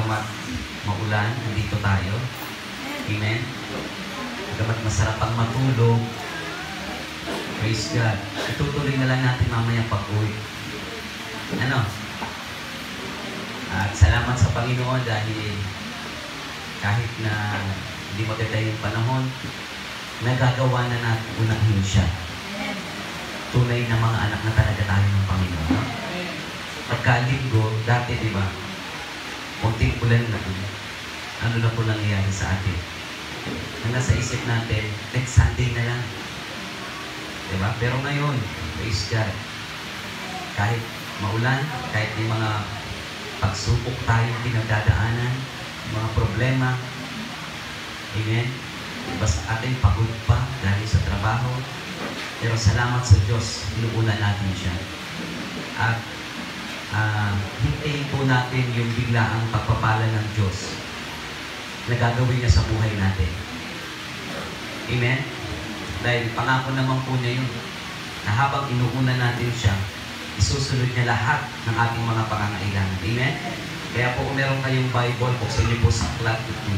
bagamat maulan, nandito tayo. Amen? Bagamat masarap ang matulog. Praise God. Itutuloy na lang natin mamaya pag-uwi. Ano? At salamat sa Panginoon dahil kahit na hindi maganda yung panahon, nagagawa na natin unahin siya. Tunay na mga anak na talaga tayo ng Panginoon. No? Pagkalinggo, dati diba, kunting ulan na po, ano na po nangyayari sa atin? Ang nasa isip natin, next Sunday na lang. Diba? Pero ngayon, praise God, kahit maulan, kahit may mga pagsubok tayong pinagdadaanan, mga problema, amen? Basta ating pagod pa dahil sa trabaho, pero salamat sa Diyos, inuulan natin siya. At hintayin po natin yung biglaang pagpapala ng Diyos na gagawin niya sa buhay natin. Amen? Dahil pangako naman po niya yun, na habang inuunan natin siya, isusunod niya lahat ng ating mga pangangailangan. Amen? Kaya po kung meron kayong Bible, buksan niyo po sa aklat ito.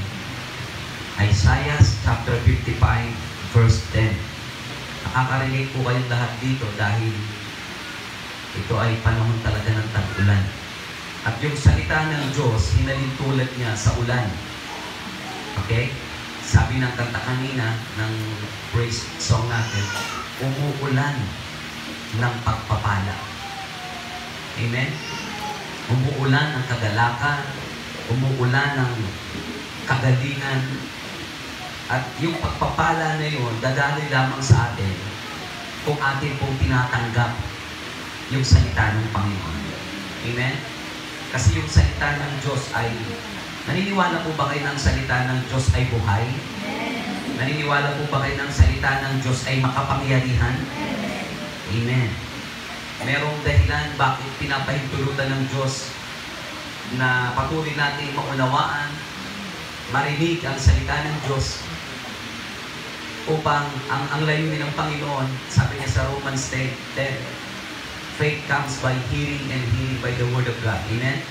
Isaiah chapter 55, verse 10. Nakaka-relate po kayong lahat dito dahil ito ay panahon talaga ng tag-ulan. At yung salita ng Diyos, hinalintulad niya sa ulan. Okay? Sabi ng kanta kanina, ng praise song natin, umuulan ng pagpapala. Amen? Umuulan ng kagalakan, umuulan ng kagalingan, at yung pagpapala na yun, dadaloy lamang sa atin kung atin pong tinatanggap yung salita ng Panginoon. Amen? Kasi yung salita ng Diyos ay, naniniwala po ba kayo ng salita ng Diyos ay buhay? Naniniwala po ba kayo ng salita ng Diyos ay makapangyarihan? Amen. Merong dahilan bakit pinapahintulutan ng Diyos na patuloy natin maunawaan, marinig ang salita ng Diyos upang ang layunin ng Panginoon, sabi niya sa Romans 10, faith comes by hearing and hearing by the Word of God. Amen?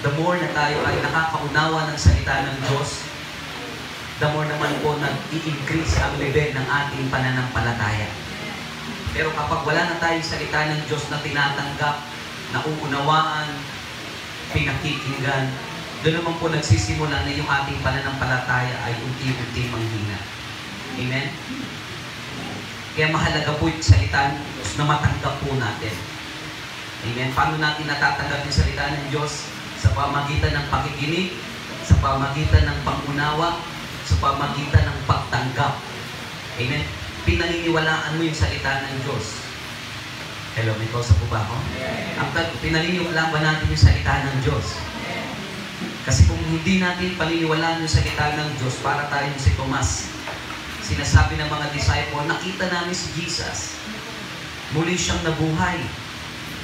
The more na tayo ay nakakaunawa ng salita ng Diyos, the more naman po nag-i-increase ang level ng ating pananampalataya. Pero kapag wala na tayong salita ng Diyos na tinatanggap, nauunawaan, pinakikinggan, doon naman po nagsisimula na yung ating pananampalataya ay unti-unti manghina. Amen? Kaya mahalaga po yung salita ng Diyos na matanggap po natin. Amen? Paano natin natatanggap yung salita ng Diyos? Sa pamagitan ng pakikinig, sa pamagitan ng pangunawa, sa pamagitan ng pagtanggap. Amen? Pinaniniwalaan mo yung salita ng Diyos. Hello, may kausa po ba ako? Pinaniniwalaan ba natin yung salita ng Diyos? Kasi kung hindi natin paniniwalaan yung salita ng Diyos, para tayong si Tomas. Sinasabi ng mga disciple, nakita namin si Jesus. Muli siyang nabuhay.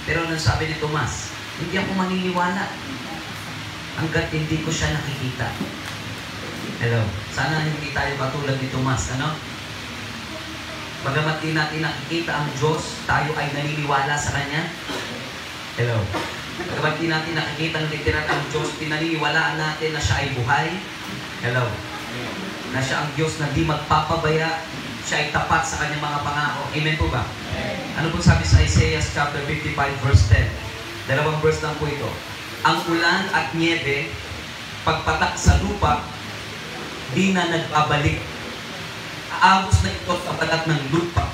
Pero nang sabi ni Tomas, hindi ako maniniwala hanggat hindi ko siya nakikita. Hello. Sana hindi tayo katulad ni Tomas, ano? Bagamat di natin nakikita ang Diyos, tayo ay naniniwala sa Kanya. Hello. Bagamat di natin nakikita ang literal ang Diyos, pinaniniwalaan natin na siya ay buhay. Hello. Na siya ang Diyos na di magpapabaya, siya ay tapat sa Kanyang mga pangako. Amen po ba? Ano po sabi sa Isaiah chapter 55 verse 10? Dalawang verse lang po ito. Ang ulan at niebe, pagpatak sa lupa, di na nagbabalik. Aagos na ito sa balat ng lupa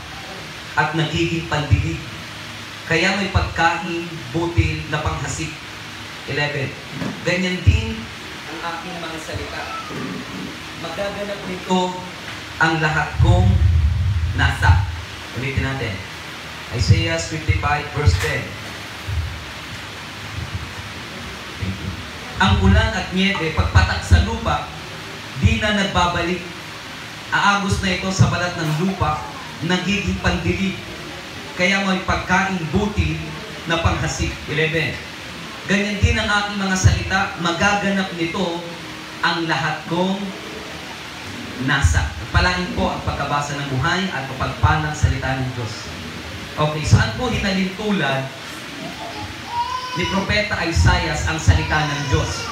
at nagiging pandilig. Kaya may pagkain, butil na panghasik. 11. Ganyan din ang aking mga salita. Magaganap nito ang lahat kong nasa. Ulitin natin. Isaiah 55 verse 10. Ang ulan at niebe, pagpatak sa lupa, di na nagbabalik. Aagos na ito sa balat ng lupa, nagiging pandilig. Kaya may pagkain butil na panghasik. 11. Ganyan din ang aking mga salita, magaganap nito ang lahat kong nasa. Palain po ang pagkabasa ng buhay at pagpalang salita ng Diyos. Okay, saan po hinalintulad ni Propeta Isaiah ang salita ng Diyos?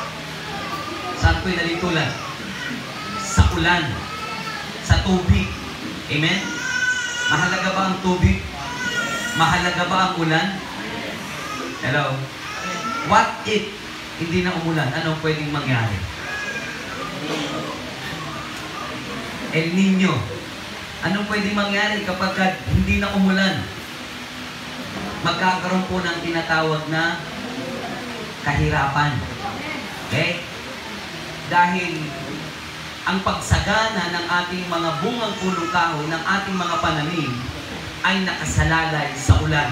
Saan ko'y nalitulan? Sa ulan. Sa tubig. Amen? Mahalaga ba ang tubig? Mahalaga ba ang ulan? Hello? What if hindi na umulan? Ano pwedeng mangyari? El Nino. Anong pwedeng mangyari kapag hindi na umulan? Magkakaroon po ng tinatawag na kahirapan. Okay? Dahil ang pagsagana ng ating mga bungang punong kahoy, ng ating mga pananim, ay nakasalalay sa ulan.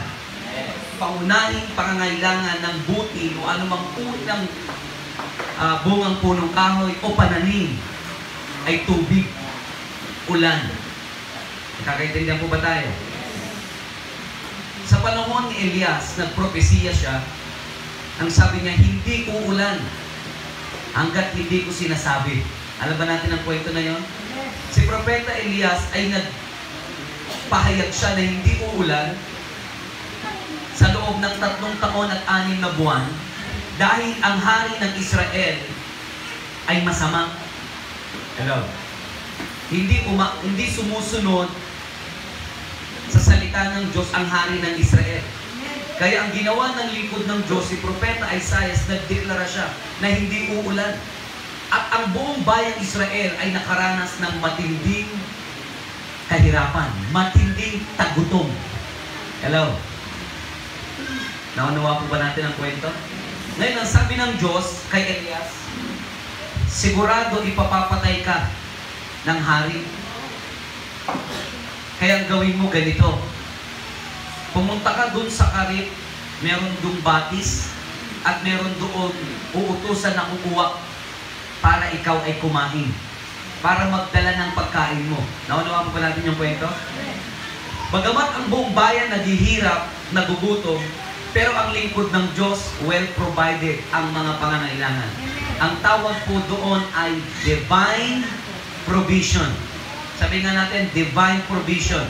Paunahing pangangailangan ng butil o anumang uri ng bungang punong kahoy o pananim ay tubig, ulan. Nakakaintindihan po ba tayo? Sa panahon ni Elias, nagpropesiya siya. Ang sabi niya, hindi uulan hanggat hindi ko sinasabi. Alam ba natin ang kwento na yon? Si Propeta Elias ay nagpahayag siya na hindi uulan sa loob ng 3 taon at 6 na buwan dahil ang hari ng Israel ay masama. Hello? Hindi sumusunod sa salita ng Diyos ang hari ng Israel. Kaya ang ginawa ng lingkod ng Diyos, si Propeta Isaiah, nagdeklara siya na hindi uulan. At ang buong bayang Israel ay nakaranas ng matinding kahirapan, matinding tagutom. Hello? Naunawa po ba natin ang kwento? Ngayon, ang sabi ng Diyos kay Elias, sigurado ipapapatay ka ng hari. Kaya gawin mo ganito. Pumunta ka dun sa Karib, meron dun batis, at meron doon uutusan na kukuha para ikaw ay kumain. Para magdala ng pagkain mo. Naunawa po ba natin yung kwento? Bagamat ang buong bayan naghihirap, nagugutom, pero ang lingkod ng Diyos, well provided ang mga pangangailangan. Ang tawag po doon ay divine provision. Sabi nga natin, divine provision.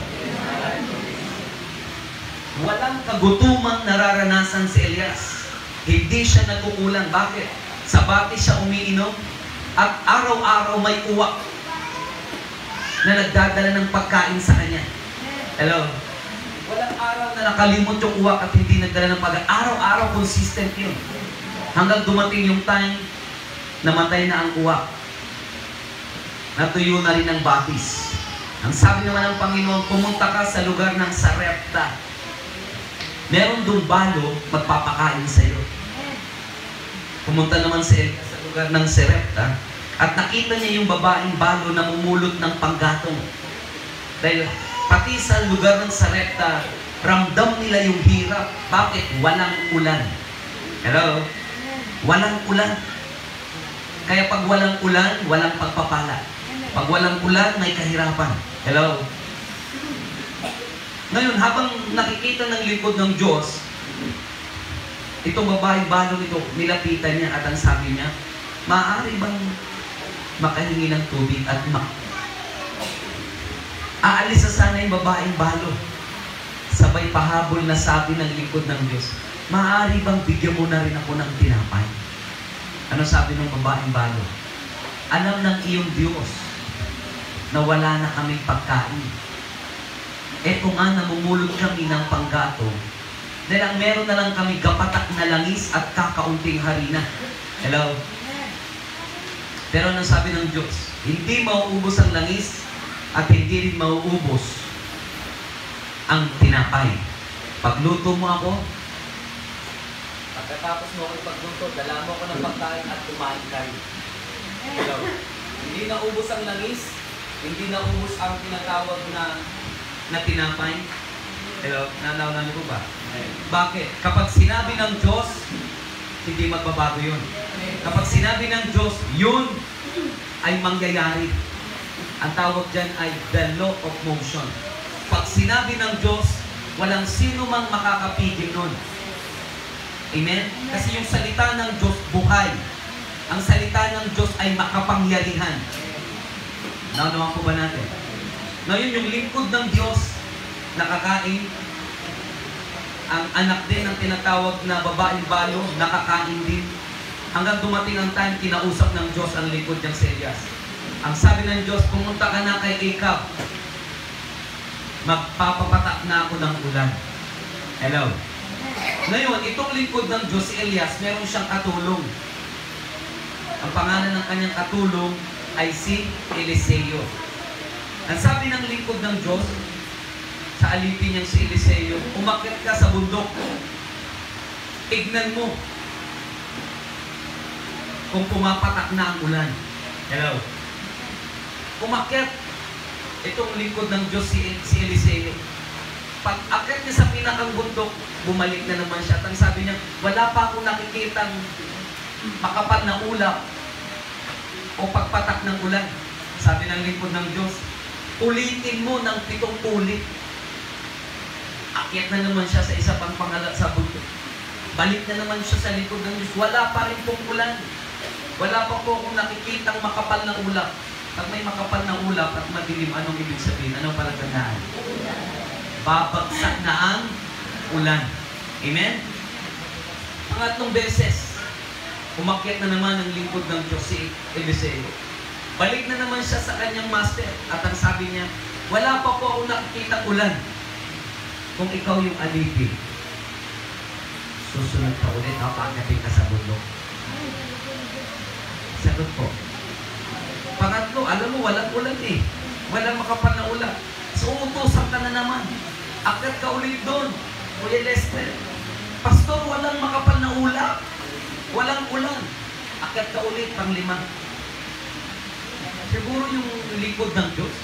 Walang kagutumang nararanasan si Elias. Hindi siya nagkukulang. Bakit? Sa bati siya umiinom at araw-araw may uwak na nagdadala ng pagkain sa kanya. Hello? Walang araw na nakalimot yung uwak at hindi nagdala ng pagkain. Araw-araw consistent yun. Hanggang dumating yung time, namatay na ang uwak. Natuyo na rin ang batis. Ang sabi naman ng Panginoon, pumunta ka sa lugar ng Sarepta. Meron doon balo, magpapakain sa iyo. Pumunta naman sa lugar ng Sarepta at nakita niya yung babaeng balo na mumulot ng panggatong. Dahil pati sa lugar ng Sarepta, ramdam nila yung hirap. Bakit? Walang ulan. Hello? Walang ulan. Kaya pag walang ulan, walang pagpapala. Pag walang ulan, may kahirapan. Hello? Ngayon, habang nakikita ng lingkod ng Diyos, itong babaeng balong ito, nilapitan niya at ang sabi niya, maaari bang makahingi ng tubig at aalis na sana yung babaeng balo. Sabay pahabol na sabi ng lingkod ng Diyos, maaari bang bigyan mo na rin ako ng tinapay? Ano sabi ng babaeng balo? Alam ng iyong Diyos na wala na kaming pagkain. Eto nga, namumulot kami ng panggatong dahil ang meron na lang kami gapatak na langis at kakaunting harina. Hello? Pero ano sabi ng Diyos? Hindi mauubos ang langis at hindi rin mauubos ang tinapay. Pagluto mo ako, pagkatapos mo ako ipagluto, dala mo ako ng pagkain at kumain kayo. Hello? Hindi naubos ang langis, hindi naubos ang tinatawag na tinapay. Hello? Nanaw po ba? Bakit? Kapag sinabi ng Diyos, hindi magbabago yun. Kapag sinabi ng Diyos, yun ay mangyayari. Ang tawag dyan ay the law of motion. Pag sinabi ng Diyos, walang sino mang makakapigil nun. Amen? Kasi yung salita ng Diyos, buhay. Ang salita ng Diyos ay makapangyarihan. Naunawan po ba natin? Ngayon, yung lingkod ng Diyos, nakakain. Ang anak din ng tinatawag na babaeng balo, nakakain din. Hanggang dumating ang time, kinausap ng Diyos ang lingkod niyang si Elias. Ang sabi ng Diyos, pumunta ka na kay Ahab. Magpapapatak na ako ng ulan. Hello? Ngayon, itong lingkod ng Diyos, si Elias, meron siyang katulong. Ang pangalan ng kanyang katulong ay si Eliseo. Ang sabi ng lingkod ng Diyos, sa alipin niyang si Eliseo, umakyat ka sa bundok. Tignan mo kung pumapatak na ang ulan. Hello? Umakyat itong lingkod ng Diyos si Eliseo. Pag akyat niya sa pinakang bundok, bumalik na naman siya. At ang sabi niya, wala pa akong nakikitang makapal na ulap o pagpatak ng ulan. Sabi ng lingkod ng Diyos, ulitin mo ng 7 ulit. Akyat na naman siya sa isa pang sa bundok. Balik na naman siya sa lingkod ng Diyos. Wala pa rin pong ulan. Wala pa po akong nakikitang makapal na ulap. Pag may makapal na ulap at madilim, anong ibig sabihin? Anong palatandaan? Babagsak na ang ulan. Amen? Pangatlong beses, umakyat na naman ang lingkod ng Diyos si Eliseo. Balik na naman siya sa kanyang master. At ang sabi niya, wala pa po akong nakikitang ulan. Kung ikaw yung alipin, susunod pa ulit, papakyatin ka sa bundok. Sagot po. Pangatlo, alam mo, walang ulan eh. Walang makapal na ulan. So, utusan ka na naman. Akyat ka ulit doon. Kuya Lester, Pastor, walang makapal na ulan. Walang ulan. Akyat ka ulit, pang 5. Siguro yung likod ng Diyos.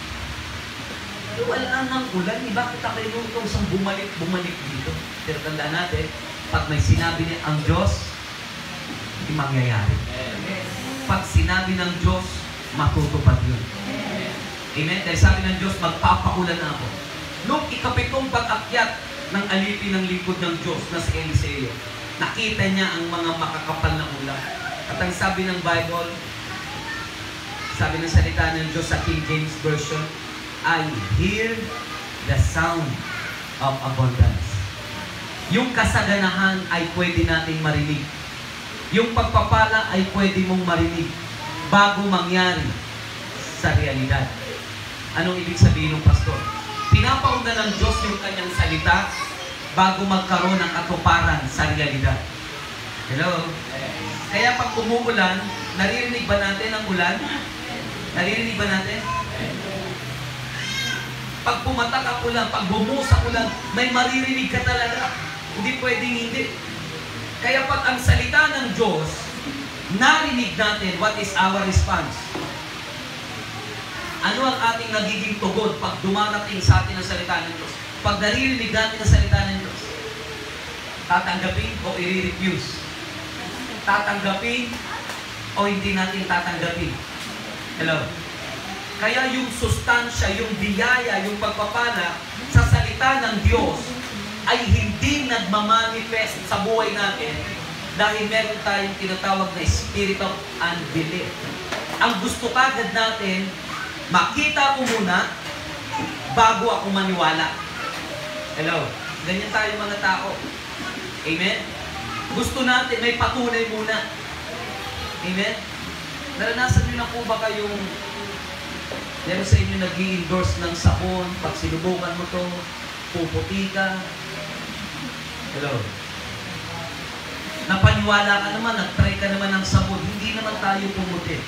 Wala nang ulan. Bakit ako yung isang bumalik dito? Pero tandaan natin, pag may sinabi niya ang Diyos, hindi mangyayari. Pag sinabi ng Diyos, matutupad yun. Amen? Dahil sabi ng Diyos, magpapaulan na ako. Noong 7 pag-akyat ng alipin ng lingkod ng Diyos na si Eliseo, nakita niya ang mga makakapal na ulan. At ang sabi ng Bible, sabi ng salita ng Diyos sa King James Version, I hear the sound of abundance. Yung kasaganahan ay pwede nating marinig. Yung pagpapala ay pwede mong marinig bago mangyari sa realidad. Anong ibig sabihin ng pastor? Pinapauna ng Diyos yung kanyang salita bago magkaroon ng katuparan sa realidad. Hello? Kaya pag umuulan, naririnig ba natin ang ulan? Naririnig ba natin? Pag pumatak ang ulan, pag bumuhos ang ulan, may maririnig ka talaga. Hindi pwedeng hindi. Kaya pag ang salita ng Diyos, narinig natin, what is our response? Ano ang ating nagiging tugon pag dumarating sa atin ang salita ng Diyos? Pag naririnig natin ang salita ng Diyos, tatanggapin o i-refuse? Tatanggapin o hindi natin tatanggapin? Hello? Kaya yung sustansya, yung biyaya, yung pagpapala sa salita ng Diyos ay hindi nagmamanifest sa buhay natin dahil meron tayong tinatawag na spirit of unbelief. Ang gusto kagad natin, makita ko muna bago ako maniwala. Hello? Ganyan tayo mga tao. Amen? Gusto natin, may patunay muna. Amen? Naranasan nyo na po ba kayong meron sa inyo nag-i-endorse ng sabon, pag sinubukan mo to, puputi ka. Hello? Napaniwala ka naman, nag-try ka naman ng sabon, hindi naman tayo pumuti.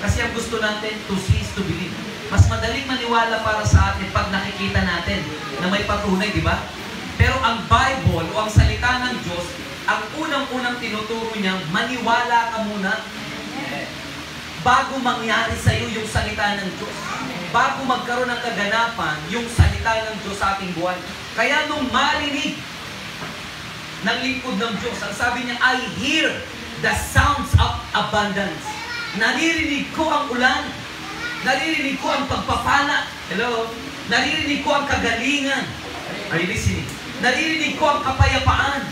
Kasi ang gusto natin, to see is to believe. Mas madaling maniwala para sa atin pag nakikita natin na may patunay, di ba? Pero ang Bible o ang salita ng Diyos, ang unang-unang tinuturo niya, maniwala ka muna bago mangyari sa iyo yung salita ng Diyos. Bago magkaroon ng kaganapan yung salita ng Diyos sa ating buhay. Kaya nung marinig ng lingkod ng Diyos, ang sabi niya, I hear the sounds of abundance. Naririnig ko ang ulan. Naririnig ko ang pagpapala. Hello? Naririnig ko ang kagalingan. Are you listening? Naririnig ko ang kapayapaan.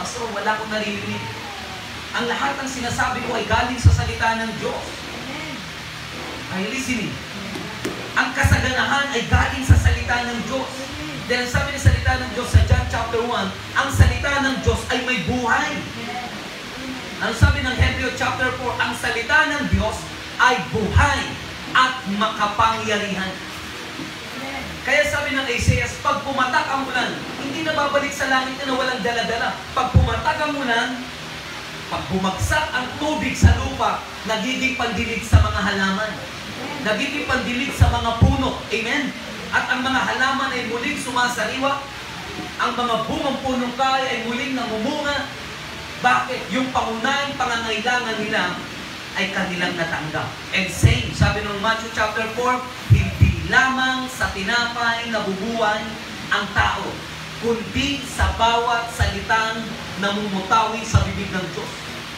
Pastor, wala akong naririnig. Ang lahat ng sinasabi ko ay galing sa salita ng Diyos. Are you listening? Ang kasaganahan ay galing sa salita ng Diyos. Dahil sabi ng salita ng Diyos sa John chapter 1, ang salita ng Diyos ay may buhay. Ang sabi ng Hebreo chapter 4, ang salita ng Diyos ay buhay at makapangyarihan. Kaya sabi ng Isaiah, pag pumatak ang ulan, hindi na babalik sa langit na walang dala-dala. Pag pumatak ang ulan, pag bumagsak ang tubig sa lupa, nagiging pandilig sa mga halaman. Nagiging pandilig sa mga puno. Amen? At ang mga halaman ay muling sumasariwa. Ang mga bungang punong kahoy ay muling namumunga. Bakit? Yung pangunahing pangangailangan nila ay kanilang natanggap. And same, sabi ng Matthew chapter 4, hindi lamang sa tinapay nabubuhay ang tao, kundi sa bawat salitang namumutawi sa bibig ng Diyos.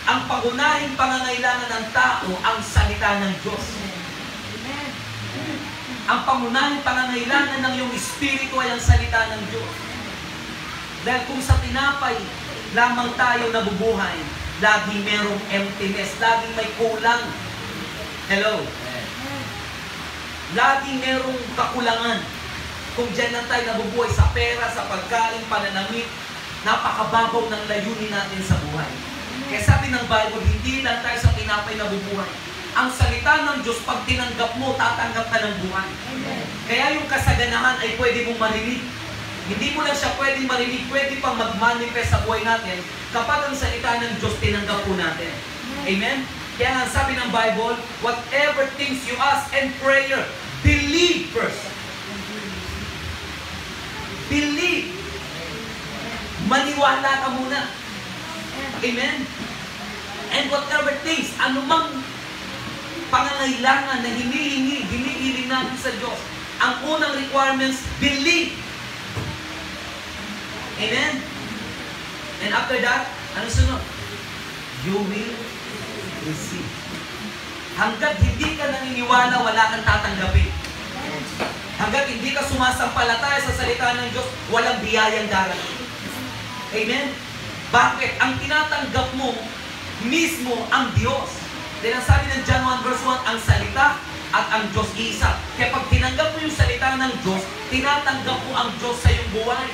Ang pangunahing pangangailangan ng tao, ang salita ng Diyos. Ang pangunahing pangangailangan ng iyong espiritu ay ang salita ng Diyos. Dahil kung sa tinapay lamang tayo nabubuhay, lagi merong emptiness, laging may kulang. Hello? Laging merong kakulangan. Kung dyan lang tayo nabubuhay sa pera, sa pagkain, pananamit, napakababaw ng layunin natin sa buhay. Kaya sabi ng Bible, hindi lang tayo sa tinapay nabubuhay. Ang salita ng Diyos, pag tinanggap mo, tatanggap ka ng buhay. Kaya yung kasaganahan ay pwede mong marinig. Hindi mo lang siya pwedeng marinig, pwede pang mag-manifest sa buhay natin kapag ang salita ng Diyos tinanggap po natin. Amen? Kaya nga sabi ng Bible, whatever things you ask in prayer, believe first. Believe. Maniwala ka muna. Amen? And whatever things, anumang pangangailangan na hinihiling natin sa Diyos, ang unang requirements, believe. Amen? And after that, ano sunod? You will receive. Hanggat hindi ka naniniwala, wala kang tatanggapin. Hanggat hindi ka sumasampalataya sa salita ng Diyos, walang biyayang darating. Amen? Bakit? Ang tinatanggap mo mismo ang Diyos. Dahil ang sabi ng John 1 verse 1, ang salita at ang Diyos isa. Kaya pag tinanggap mo yung salita ng Diyos, tinatanggap mo ang Diyos sa iyong buhay.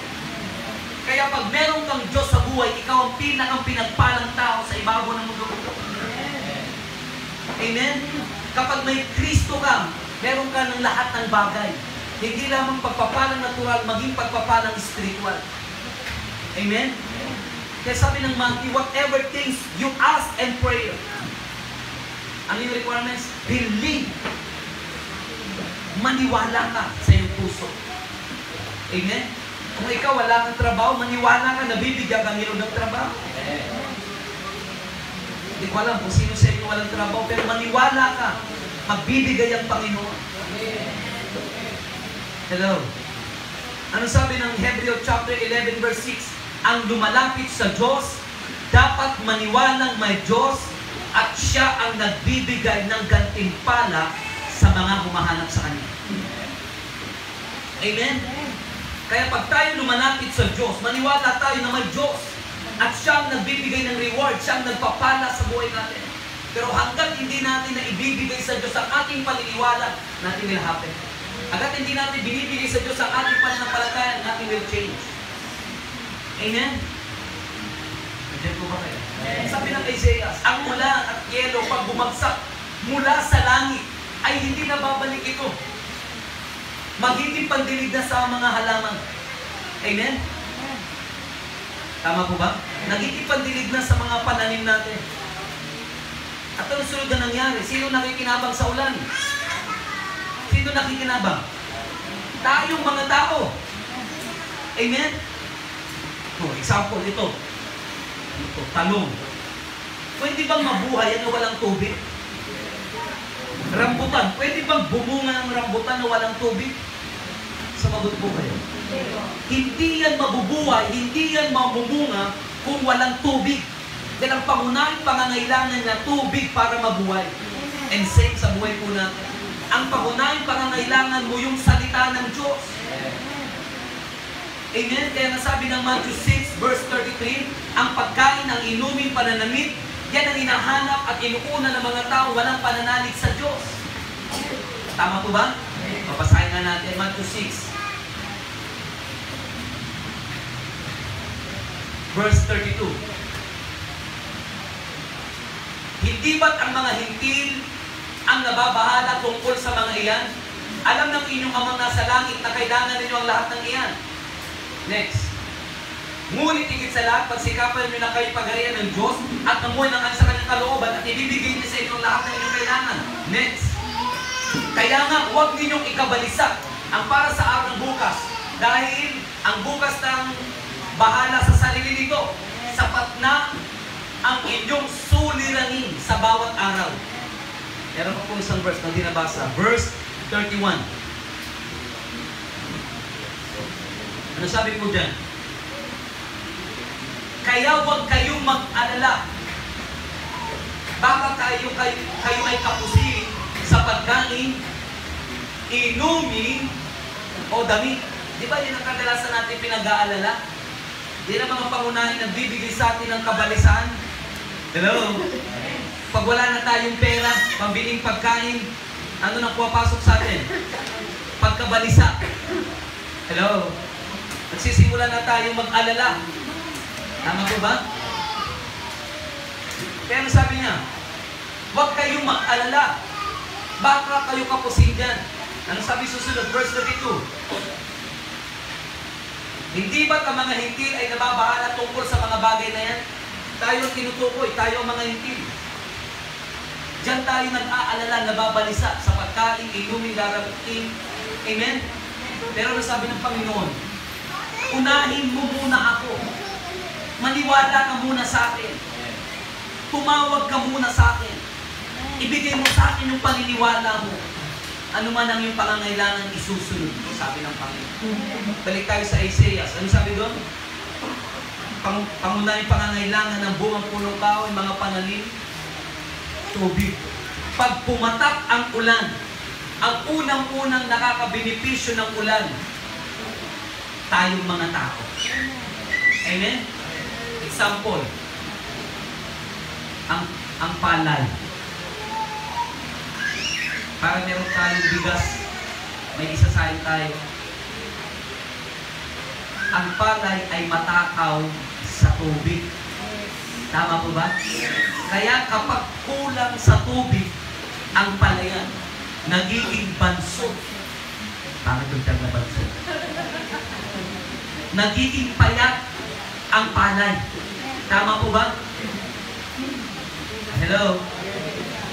Kaya pag meron kang Diyos sa buhay, ikaw ang pinagpalang tao sa ibabaw ng mundo. Amen? Kapag may Kristo ka, meron ka ng lahat ng bagay. Hindi lamang pagpapalang natural, maging pagpapalang spiritual. Amen? Kaya sabi ng Matthew, whatever things you ask and pray, ang yung requirements, believe. Maniwala ka sa iyong puso. Amen? Kung ikaw wala kang trabaho, maniwala ka na bibigyan kang iyong ng trabaho. Hindi ko alam kung sino sa inyo walang trabaho, pero maniwala ka, magbibigay ang Panginoon. Hello? Ano sabi ng Hebreo chapter 11 verse 6? Ang lumalapit sa Diyos, dapat maniwalang may Diyos at siya ang nagbibigay ng gantimpala sa mga humahanap sa Kanya. Amen? Kaya pag tayo lumalapit sa Diyos, maniwala tayo na may Diyos at siya ang nagbibigay ng reward, siya ang nagpapala sa buhay natin. Pero hanggat hindi natin na ibibigay sa Diyos ang ating paniniwala, nothing will happen. Hanggat hindi natin binibigay sa Diyos ang ating pananampalataya, nothing will change. Amen? Diyan po ba kayo? Sabi ng Isaiah, ang ulan at yelo pag bumagsak mula sa langit ay hindi na babalik ito. Magiging pandilig na sa mga halaman. Amen? Tama po ba? Nagiging pandilig na sa mga pananim natin. At ang sunod na nangyari, sino nakikinabang sa ulan? Sino nakikinabang? Tayong mga tao. Amen? For example, ito, talong. Pwede bang mabuhay na walang tubig? Rambutan. Pwede bang bumunga ng rambutan na walang tubig? Sumagot po kayo. Hindi yan mabubuhay, hindi yan mamumunga kung walang tubig. Dahil ang pangunahing pangangailangan na tubig para mabuhay. And same sa buhay po natin. Ang pangunahing pangangailangan mo yung salita ng Diyos. Amen? Kaya nasabi ng Matthew 6 verse 33, ang pagkain, ang inumin, pananamit, yan ang hinahanap at inuuna ng mga tao walang pananalig sa Diyos. Tama po ba? Papasahin nga natin Matthew 6. verse 32. Hindi ba't ang mga hintil ang nababahala tungkol sa mga iyan? Alam ng inyong amang nasa langit na kailangan ninyo ang lahat ng iyan. Next. Ngunit higit sa lahat, pagsikapan nyo na kayo pagharian ng Diyos at namuhay ng sa kanyang kalooban at ibibigay niyo sa inyo ang lahat ng inyong kailangan. Next. Kaya nga, huwag ninyong ikabalisa ang para sa araw ng bukas dahil ang bukas ng bahala sa sarili nito. Sapat na ang inyong suliranin sa bawat araw. Meron pa pong isang verse na di nabasa. Verse 31. Ano sabi po dyan? Kaya huwag kayong mag-alala. Baka kayo ay kapusin sa pagkain, inumin, o damit. Di ba yun ang kadalasan natin pinag-aalala? Di na mga pangunahin nagbibigay sa atin ng kabalisan. Hello? Pag wala na tayong pera, pambiling pagkain, ano nang pumapasok sa atin? Pagkabalisa. Hello? Nagsisimula na tayong mag-alala. Tama po ba? Kaya sabi niya, huwag kayong mag-alala. Baka kayo kapusin dyan. Ano sabi susunod? Verse 32. Hindi ba't ang mga hintil ay nababahala tungkol sa mga bagay na yan? Tayo ang tinutukoy, tayo ang mga hintil. Diyan tayo nag-aalala, nababalisa sa pagkain, inumin, darating. Amen? Pero nasabi ng Panginoon, unahin mo muna ako. Maniwala ka muna sa akin. Tumawag ka muna sa akin. Ibigay mo sa akin yung paniniwala mo. Ano man ang iyong pangangailangan isusunod, sabi ng Panginoon. Balik tayo sa Isaiah. Ano sabi doon? Pangunahing pangangailangan ng buong punong kahoy, mga pananim, tubig. Pag pumatak ang ulan, ang unang-unang nakakabenepisyo ng ulan, tayong mga tao. Amen? Example, ang palay. Para meron tayong bigas, may isasahin tayo. Ang palay ay matakaw sa tubig. Tama po ba? Kaya kapag kulang sa tubig, ang palayan, nagiging bansot. Para doon tayo na bansot. Nagiging payat ang palay. Tama po ba? Hello?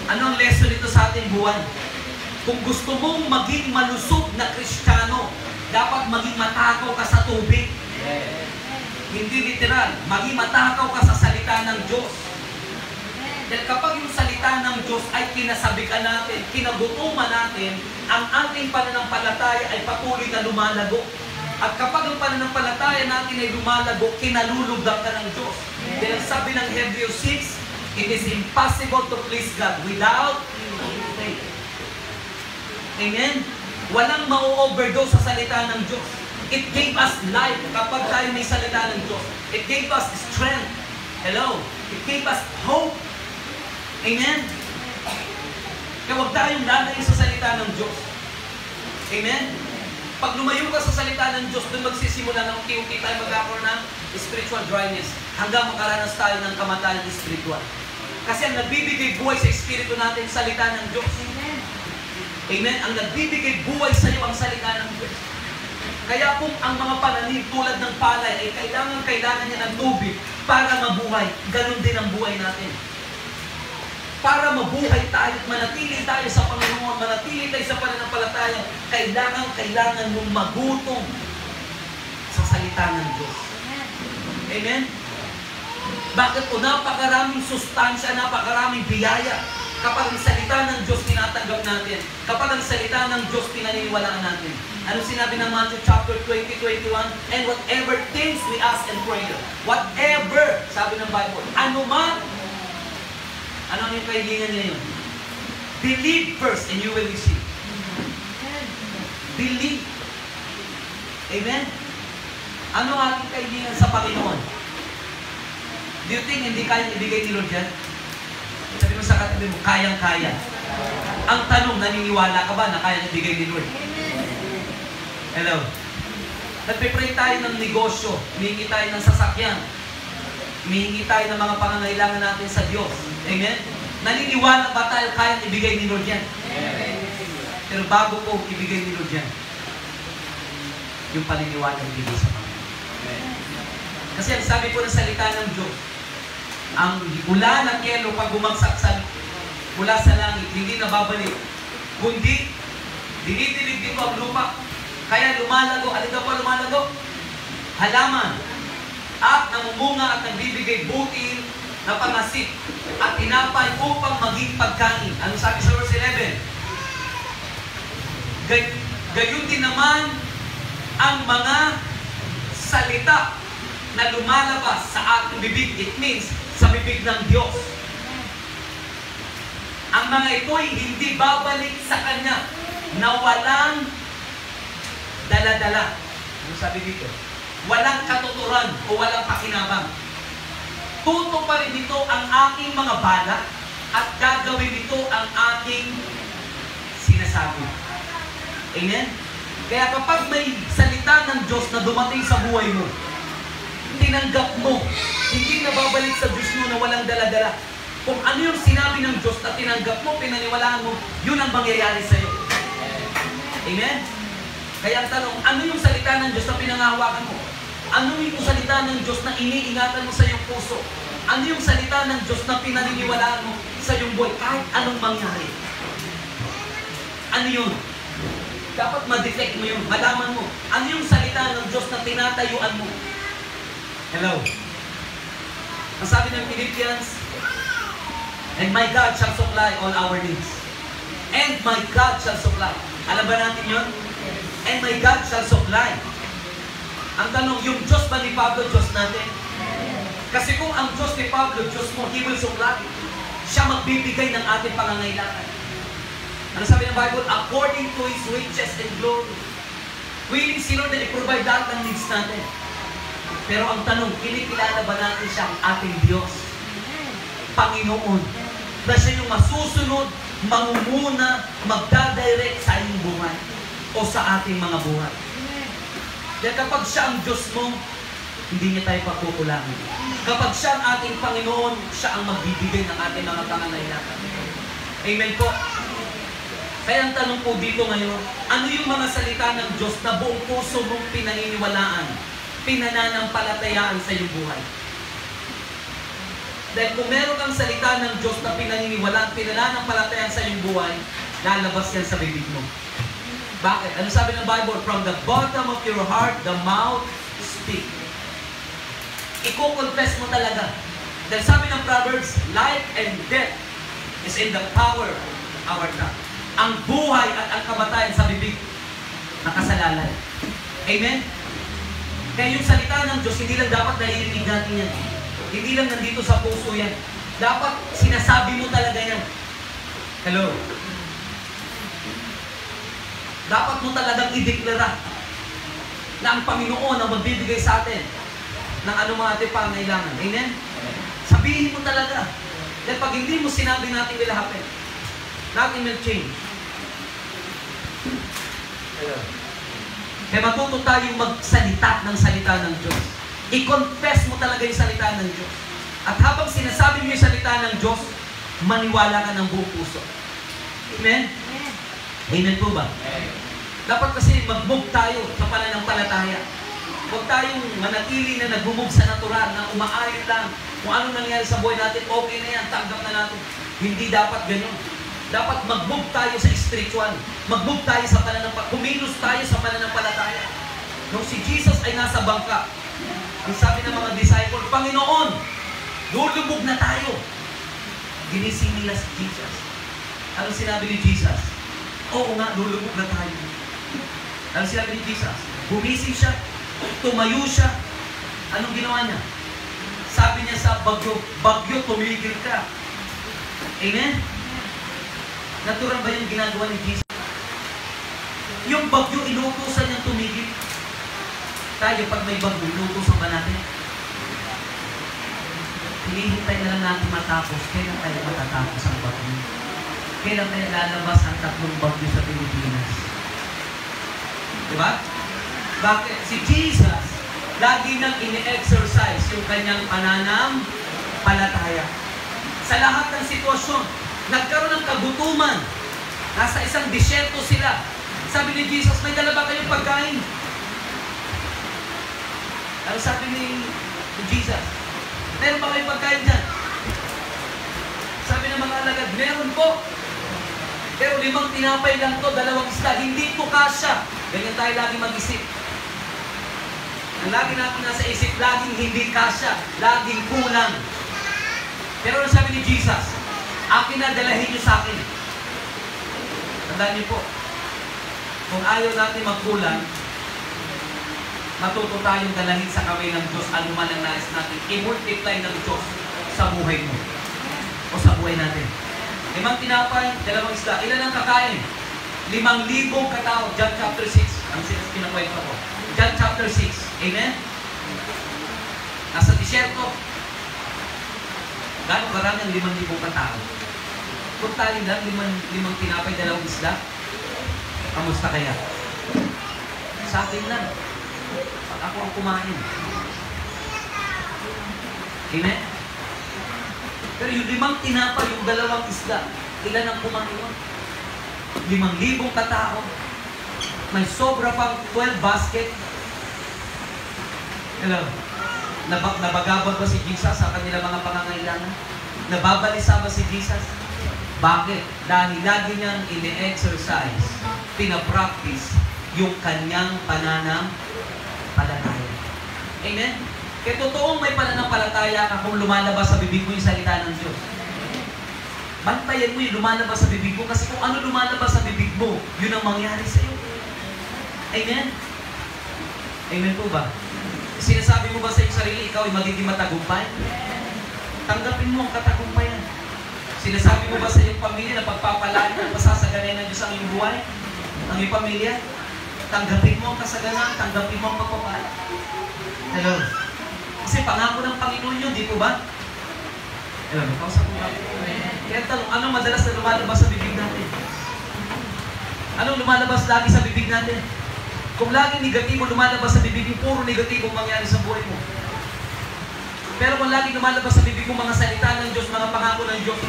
Anong lesson ito sa ating buwan? Kung gusto mong maging malusog na Kristiyano, dapat maging matakaw ka sa tubig. Hindi literal, maging matakaw ka sa salita ng Diyos. Dahil kapag yung salita ng Diyos ay kinasabikan natin, kinagutuman natin, ang ating pananampalataya ay patuloy na lumalago. At kapag ang pananampalataya natin ay lumalago, kinalulugdan ka ng Diyos. Dahil sabi ng Hebrews 6, it is impossible to please God without faith. Amen? Walang ma-overdose sa salita ng Diyos. It gave us life kapag tayo may salita ng Diyos. It gave us strength. Hello? It gave us hope. Amen? Kaya huwag tayong lalayo sa salita ng Diyos. Amen? Pag lumayo ka sa salita ng Diyos, doon magsisimula na unti-unti tayo magkakaroon ng spiritual dryness hanggang makaranas tayo ng kamatayan spiritual. Kasi ang nagbibigay buhay sa espiritu natin, salita ng Diyos. Amen? Ang nagbibigay buhay sa iyo, ang salita ng Diyos. Kaya kung ang mga pananim tulad ng palay ay kailangan niya ng tubig para mabuhay, ganun din ang buhay natin. Para mabuhay tayo at manatili tayo sa Panginoon, manatili tayo sa pananampalataya, kailangan mong magutom sa salita ng Diyos. Amen? Bakit po? Napakaraming sustansya, napakaraming biyaya. Kapag ang salita ng Diyos tinatanggap natin, kapag ang salita ng Diyos pinaniniwalaan natin. Ano sinabi ng Matthew chapter 20:21? And whatever things we ask in prayer, whatever, sabi ng Bible, ano man, ano ang yung kahilingan niya yun? Believe first and you will receive. Believe. Amen? Ano ang ating kahilingan sa Panginoon? Do you think hindi kayang ibigay ni Lord yan? Sabi mo sa katabi mo, kayang-kaya. Ang tanong, naniniwala ka ba na kayang ibigay ni Lord? Hello? Nagpipray tayo ng negosyo, humingi tayo ng sasakyan. Humihingi tayo ng mga pangangailangan natin sa Diyos. Amen? Naniniwala ba tayo kayang ibigay ni Lord yan? Pero bago po ibigay ni Lord yan, yung paniniwala ibigay sa Panginoon. Kasi ang sabi po ng salita ng Diyos, ang ulan at yelo pag bumagsak mula sa langit, hindi nababalik. Kundi, dinidilig dito ang lupa. Kaya lumalago. Alin daw pa lumalago? Halaman. At namumunga at nagbibigay butil na pangasit at tinapay upang maging pagkain. Ano sabi sa verse 11? Gayon din naman ang mga salita na lumalabas sa ating bibig. It means sa bibig ng Diyos. Ang mga ito'y hindi babalik sa Kanya na walang dala-dala. Ano sabi dito? Walang katuturan o walang pakinabang. Tuto pa rin dito ang aking mga balak at gagawin nito ang aking sinasabi. Amen? Kaya kapag may salita ng Diyos na dumating sa buhay mo, tinanggap mo, hindi nababalik sa Diyos mo na walang dala-dala. Kung ano yung sinabi ng Diyos na tinanggap mo, pinaniwalaan mo, yun ang mangyayari sa iyo. Amen? Kaya ang tanong, ano yung salita ng Diyos na pinangahawakan mo? Ano yung salita ng Diyos na iniingatan mo sa iyong puso? Ano yung salita ng Diyos na pinaniniwalaan mo sa iyong buhay? Kahit anong mangyari. Ano yun? Dapat ma-detect mo yun, malaman mo. Ano yung salita ng Diyos na tinatayuan mo? Hello? Ang sabi ng Philippians, and my God shall supply all our needs. And my God shall supply. Alam ba natin yun? And my God shall supply. Ang tanong, yung Diyos ba ni Pablo, Diyos natin? Kasi kung ang Diyos ni Pablo, Diyos mo, He will supply. Siya magbibigay ng ating pangangailangan. Ano sabi ng Bible? According to His riches and glory. Willing si Lord na i-provide lahat ng needs natin. Pero ang tanong, kinikilala ba natin siya ang ating Diyos? Panginoon. Na siya yung masusunod, mangunguna, magdadirect sa iyong buhay o sa ating mga buhay. Kaya kapag siya ang Diyos mo, hindi niya tayo pagkukulangin. Kapag siya ang ating Panginoon, siya ang magbibigay ng ating mga pangangailangan. Amen po. Kaya ang tanong po dito ngayon, ano yung mga salita ng Diyos na buong puso mong pinaniniwalaan, pinananampalatayaan sa iyong buhay? Dahil kung meron kang salita ng Diyos na pinaniniwalaan, pinananampalatayaan sa iyong buhay, lalabas yan sa bibig mo. Bakit? Ano sabi ng Bible? From the bottom of your heart, the mouth speak. Iko-confess mo talaga. Dahil sabi ng Proverbs, life and death is in the power of our tongue. Ang buhay at ang kamatayan sa bibig, nakasalalay. Amen? Kaya yung salita ng Diyos, hindi lang dapat naiinig natin yan. Hindi lang nandito sa puso yan. Dapat sinasabi mo talaga yan. Hello? Dapat mo talagang ideklara na ang Panginoon ang magbibigay sa atin ng anumang ating pangangailangan. Amen? Sabihin mo talaga. Dahil pag hindi mo sinabi natin will happen, nothing will change. Kaya matuto tayong magsalita ng salita ng Diyos. I-confess mo talaga yung salita ng Diyos. At habang sinasabi mo yung salita ng Diyos, maniwala ka ng buong puso. Amen? Amen po ba? Dapat kasi mag-move tayo sa pananampalataya. Huwag tayong manatili na nag-move sa natural, na umaayon lang. Kung ano nangyari sa buhay natin, okay na yan, tanggap na natin. Hindi dapat ganyan. Dapat mag-move tayo sa spiritual. Mag-move tayo sa pananampalataya. Kumilos tayo sa pananampalataya. Nung si Jesus ay nasa bangka, ang sabi ng mga disciple, Panginoon, lulubog na tayo. Ginising nila si Jesus. Ano sinabi ni Jesus? Oo nga, lulubog na tayo. Ano sinabi ni Jesus? Bumising siya, tumayo siya. Anong ginawa niya? Sabi niya sa bagyo, bagyo, tumigil ka. Amen? Natural ba yung ginagawa ni Jesus? Yung bagyo, inuutosan niyang tumigil. Tayo, pag may bagyo, inuutosan ba natin? Hinihintay na lang natin matapos. Kailan tayo matatapos ang bagyo? Kailan tayo lalabas ang 3 bagyo sa Pilipinas? Diba? Bakit? Si Jesus, lagi nang ini-exercise yung kanyang pananampalataya. Sa lahat ng sitwasyon, nagkaroon ng kagutuman. Nasa isang disyerto sila. Sabi ni Jesus, may dala ba kayong pagkain? Ano sabi ni Jesus? Meron ba kayong pagkain dyan? Sabi ng mga alagad, meron po. Pero 5 tinapay lang to, 2 isda. Hindi po kasya. Ganyan tayo lagi mag-isip. Ang lagi natin nasa isip, laging hindi kasya. Laging kulang. Pero ano sabi ni Jesus? Akin na, dalahin niyo sa akin. Tandaan niyo po, kung ayaw natin magkulang, matuto tayong dalahin sa kamay ng Diyos ano man ang nais natin. I-multiply ng Diyos sa buhay mo o sa buhay natin. 5 tinapay, 2 isda. Ilan ang kakain? 5,000 katao. John chapter 6. Ang pinakwento ko. John chapter 6. Amen? Nasa disyerto. Gano'ng karami ang 5,000 katao? Kung tayo lang, 5 tinapay, 2 isda. Kamusta kaya? Sa akin lang. Pag ako ang kumain. Amen? Pero yung 5 tinapay, yung 2 isda, ilan ang kumain? 5,000 katao. May sobra pang 12 basket. Hello? Nabagabag ba si Jesus sa kanilang mga pangangailangan? Nababalisa ba si Jesus? Bakit? Dahil lagi niyang ini-exercise, pinapractice yung kanyang pananampalataya. Amen? Kaya totoong may pananampalataya ka kung lumalabas sa bibig mo yung salita ng Diyos. Bantayan mo yung lumalabas sa bibig mo kasi kung ano lumalabas sa bibig mo, yun ang mangyari sa iyo. Amen? Amen po ba? Sinasabi mo ba sa iyong sarili, ikaw ay magiging matagumpay? Tanggapin mo ang katagumpayan. Sinasabi mo ba sa iyong pamilya na pagpapalain at pasasaganin ng Diyos ang iyong buhay? Ang iyong pamilya? Tanggapin mo ang kasaganan, tanggapin mo ang pagpapala. Hello? Kasi pangako ng Panginoon yun, di po ba? Hello, kausap mo ba? Kaya tanong, anong madalas na lumalabas sa bibig natin? Anong lumalabas lagi sa bibig natin? Kung laging negatibo lumalabas sa bibig mo, puro negatibo mangyari sa buhay mo. Pero kung laging lumalabas sa bibig mo mga salita ng Diyos, mga pangako ng Diyos,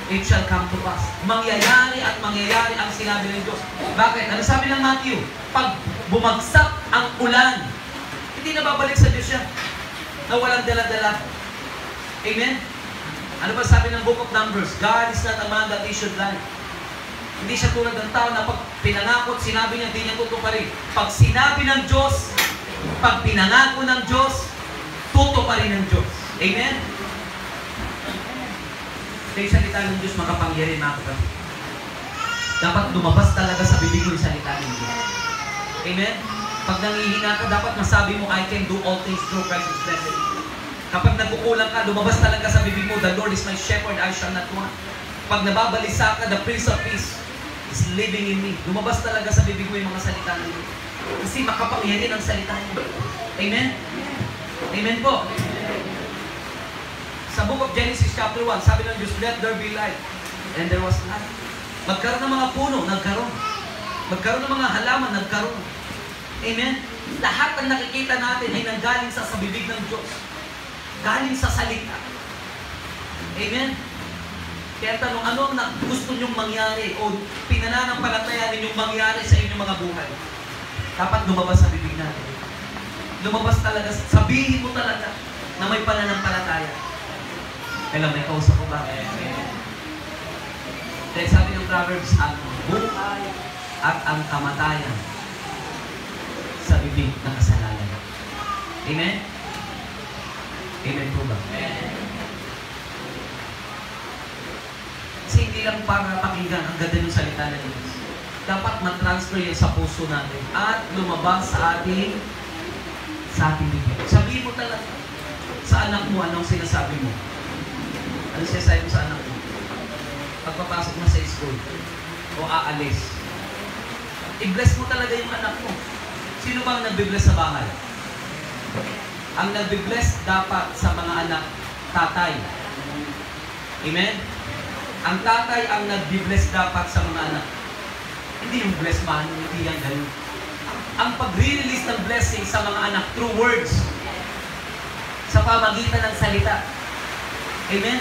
it shall come to pass. Mangyayari at mangyayari ang sinabi ng Diyos. Bakit? Ano sabi ng Matthew? Pag bumagsak ang ulan, hindi na babalik sa Diyos siya na walang dala-dala. Amen? Ano ba sabi ng Book of Numbers? God is not a man that he should lie. Hindi siya tulad ng tao na pag pinangakot, sinabi niya, hindi niya tutuparin. Pag sinabi ng Diyos, pag pinangako ng Diyos, tutuparin ng Diyos. Amen? Kaya yung salita ng Diyos makapangyari, mga kapatid. Dapat lumabas talaga sa bibig mo yung salita ng Diyos. Amen? Pag nangihina ka, dapat masabi mo, I can do all things through Christ who strengthens me. Kapag nagkukulang ka, lumabas talaga sa bibig mo, the Lord is my shepherd, I shall not want. Pag nababalisa ka, the Prince of Peace is living in me. Lumabas talaga sa bibig mo yung mga salita ng Diyos. Kasi makapangyari ang salita niyo. Amen? Amen po. Sa Book of Genesis chapter 1, sabi ng Diyos, let there be light. And there was light. Magkaroon ng mga puno, nagkaroon. Magkaroon ng mga halaman, nagkaroon. Amen? Lahat ng nakikita natin ay nanggaling sa bibig ng Diyos. Galing sa salita. Amen? Kaya tanong, ano ang gusto nyong mangyari o pinananampalataya ninyong mangyari sa inyong mga buhay? Dapat lumabas sa bibig natin. Lumabas talaga, sabihin mo talaga na may pananampalataya. Hello, may kausap ko ba? Kaya sabi ng Proverbs, ang buhay at ang kamatayan sa bibig ng kasalanan. Amen? Amen po ba? Amen. Kasi hindi lang para pakinggan ang ganda ng salita ng Diyos. Dapat matransfer yan sa puso natin at lumabas sa ating bibig. Sabihin mo talaga sa anak mo anong sinasabi mo. Ano sinasabi mo sa anak mo? Pagpapasok mo sa school o aalis. I-bless mo talaga yung anak mo. Sino bang nagbe-bless sa bahay? Ang nagbe-bless dapat sa mga anak, tatay. Amen? Ang tatay ang nagbe-bless dapat sa mga anak. Hindi yung bless man, hindi yan ganun. ang pag-release ng blessing sa mga anak through words. Sa pamagitan ng salita. Amen?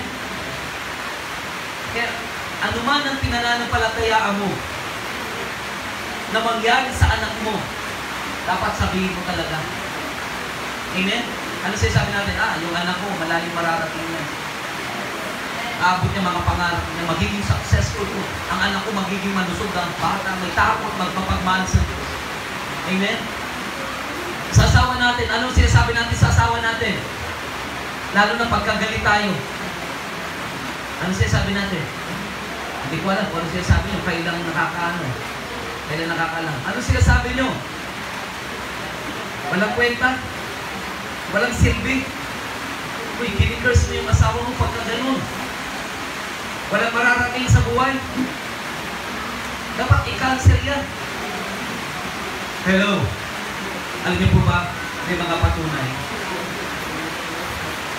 Kaya, anuman ang pinananampalatayaan mo na mangyari sa anak mo, dapat sabihin mo talaga. Amen? Ano sabi natin? Yung anak ko, malalim mararating niya. Aabot niya mga pangarap niya, magiging successful ko. Ang anak ko magiging manusog ang bata, may takot, magpapagmahal sa Diyos. Amen? Sa asawa natin, anong sinasabi natin sa asawa natin? Lalo na pagkagalit tayo. Ano sinasabi natin? Hindi ko alam kung ano sinasabi nyo, kailang nakakalang. Ano sinasabi nyo? Walang kwenta? Walang silbi? Uy, kinikers mo yung asawa mo pagka ganun. Walang mararating sa buhay. Dapat i-cancel yan. Hello. Alam niyo po ba, may mga patunay.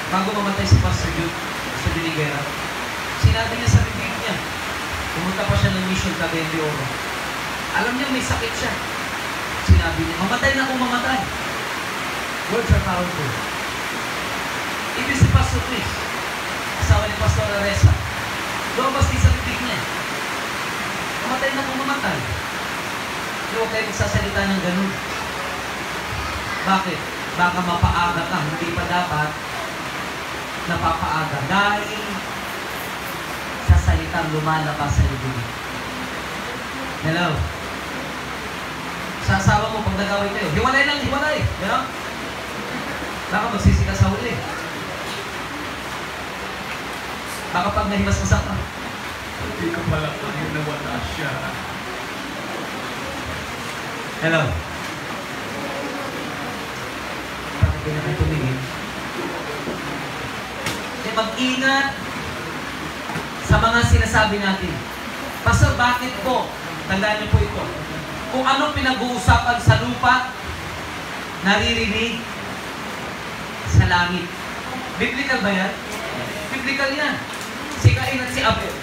Bago mamatay si Pastor Jude, sa Binigera, sinabi niya sa bibig niya, pumunta pa siya ng mission Cagayan de Oro. Alam niya may sakit siya. Sinabi niya, mamatay na kung mamatay. Words are powerful. Ibig si Pastor Chris, asawa ni Pastor Aresa, lumabas din sa bibig niya. Mamatay na kung mamatay. Huwag kayo magsasalita ng ganun. Bakit? Baka mapaaga ka, hindi pa dapat napapaaga. Dahil sa salitang lumalabas sa bibig. Hello? Sa asawa mo, pag nag-away kayo, hiwalay lang, hiwalay. You know? Baka magsisika sa huli. Baka pag nahimas-masak ka, Hindi ko pala kayo nawala siya. hello? Bakit kayo na kayo tumingin? Eh, mag-ingat sa mga sinasabi natin. Pastor, bakit po? Tandaan niyo po ito. Kung ano pinag-uusapan sa lupa, naririnig sa langit. Biblical ba yan? Biblical yan. Si Cain at si Abel.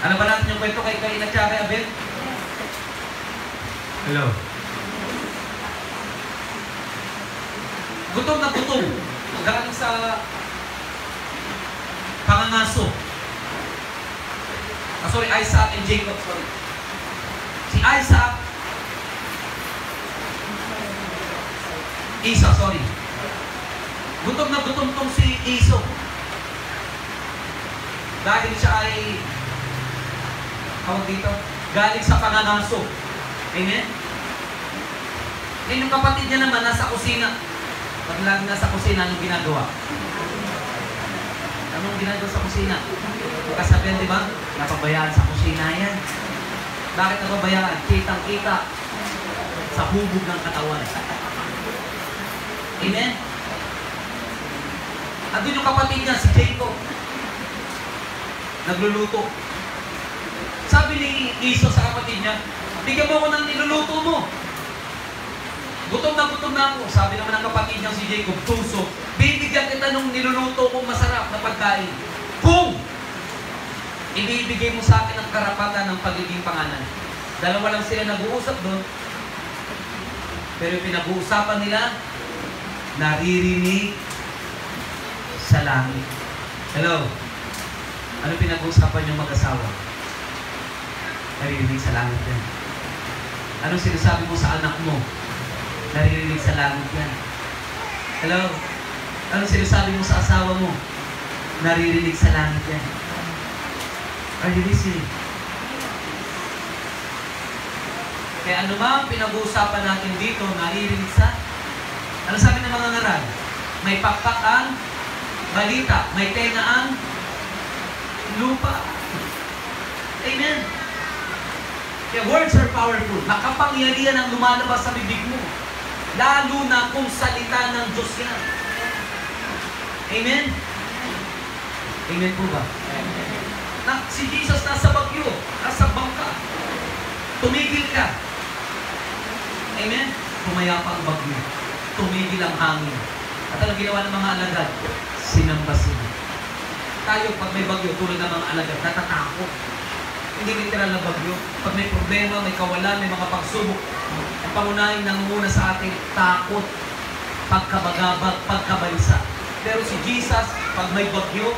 Ano ba natin yung kwento kay Cain at kay Abel? Hello? Gutom na gutom. Galing sa pangangaso. Isaac and Jacob, sorry. Si Isaac, Esau, sorry. Gutom na gutom tong si Esau. Dahil siya ay, tawag dito, galing sa pangangaso. Amen? Yung kapatid niya naman nasa kusina. Pag lagi nasa kusina, anong ginagawa? Anong ginagawa sa kusina? Kasabihan, di ba? Napabayaan sa kusina yan. Bakit napabayaan? Kitang-kita sa hubog ng katawan. Amen? At doon yung kapatid niya, si Jacob. Nagluluto. Sabi ni Esau sa kapatid niya, bigyan mo ako ng niluluto mo. Gutom na ako. Sabi naman ng kapatid niya si Jacob, tuso, bibigyan kita ng niluluto kong masarap na pagkain. Kung ibibigay mo sa akin ang karapatan ng pagiging pangalan. Dalawa lang sila nag-uusap doon. Pero yung pinag-uusapan nila, naririnig sa langit. Hello? Ano pinag-uusapan yung mag-asawa? Naririnig sa langit yan. Anong sinasabi mo sa anak mo? Naririnig sa langit yan. Hello? Anong sinasabi mo sa asawa mo? Naririnig sa langit yan. Are you listening? Kaya ano ba ang pinag-uusapan natin dito, naririnig sa? Ano sabi ng mga ngaral? May pakpak ang balita, may tenga ang lupa. Amen. Kaya words are powerful. Makapangyarihan ang lumalabas sa bibig mo. Lalo na kung salita ng Diyos yan. Amen? Amen po ba? Si Jesus nasa bagyo, nasa bangka. Tumigil ka. Amen? Pumayapa ang bagyo. Tumigil ang hangin. At ang ginawa ng mga alagad, sinamba sila. Tayo, pag may bagyo, tulad ng mga alagad, natatakot. Hindi literal na bagyo. Pag may problema, may kawalan, may mga pagsubok, ang pangunahing nangunguna sa ating takot, pagkabagabag, pagkabalisa. Pero si Jesus, pag may bagyo,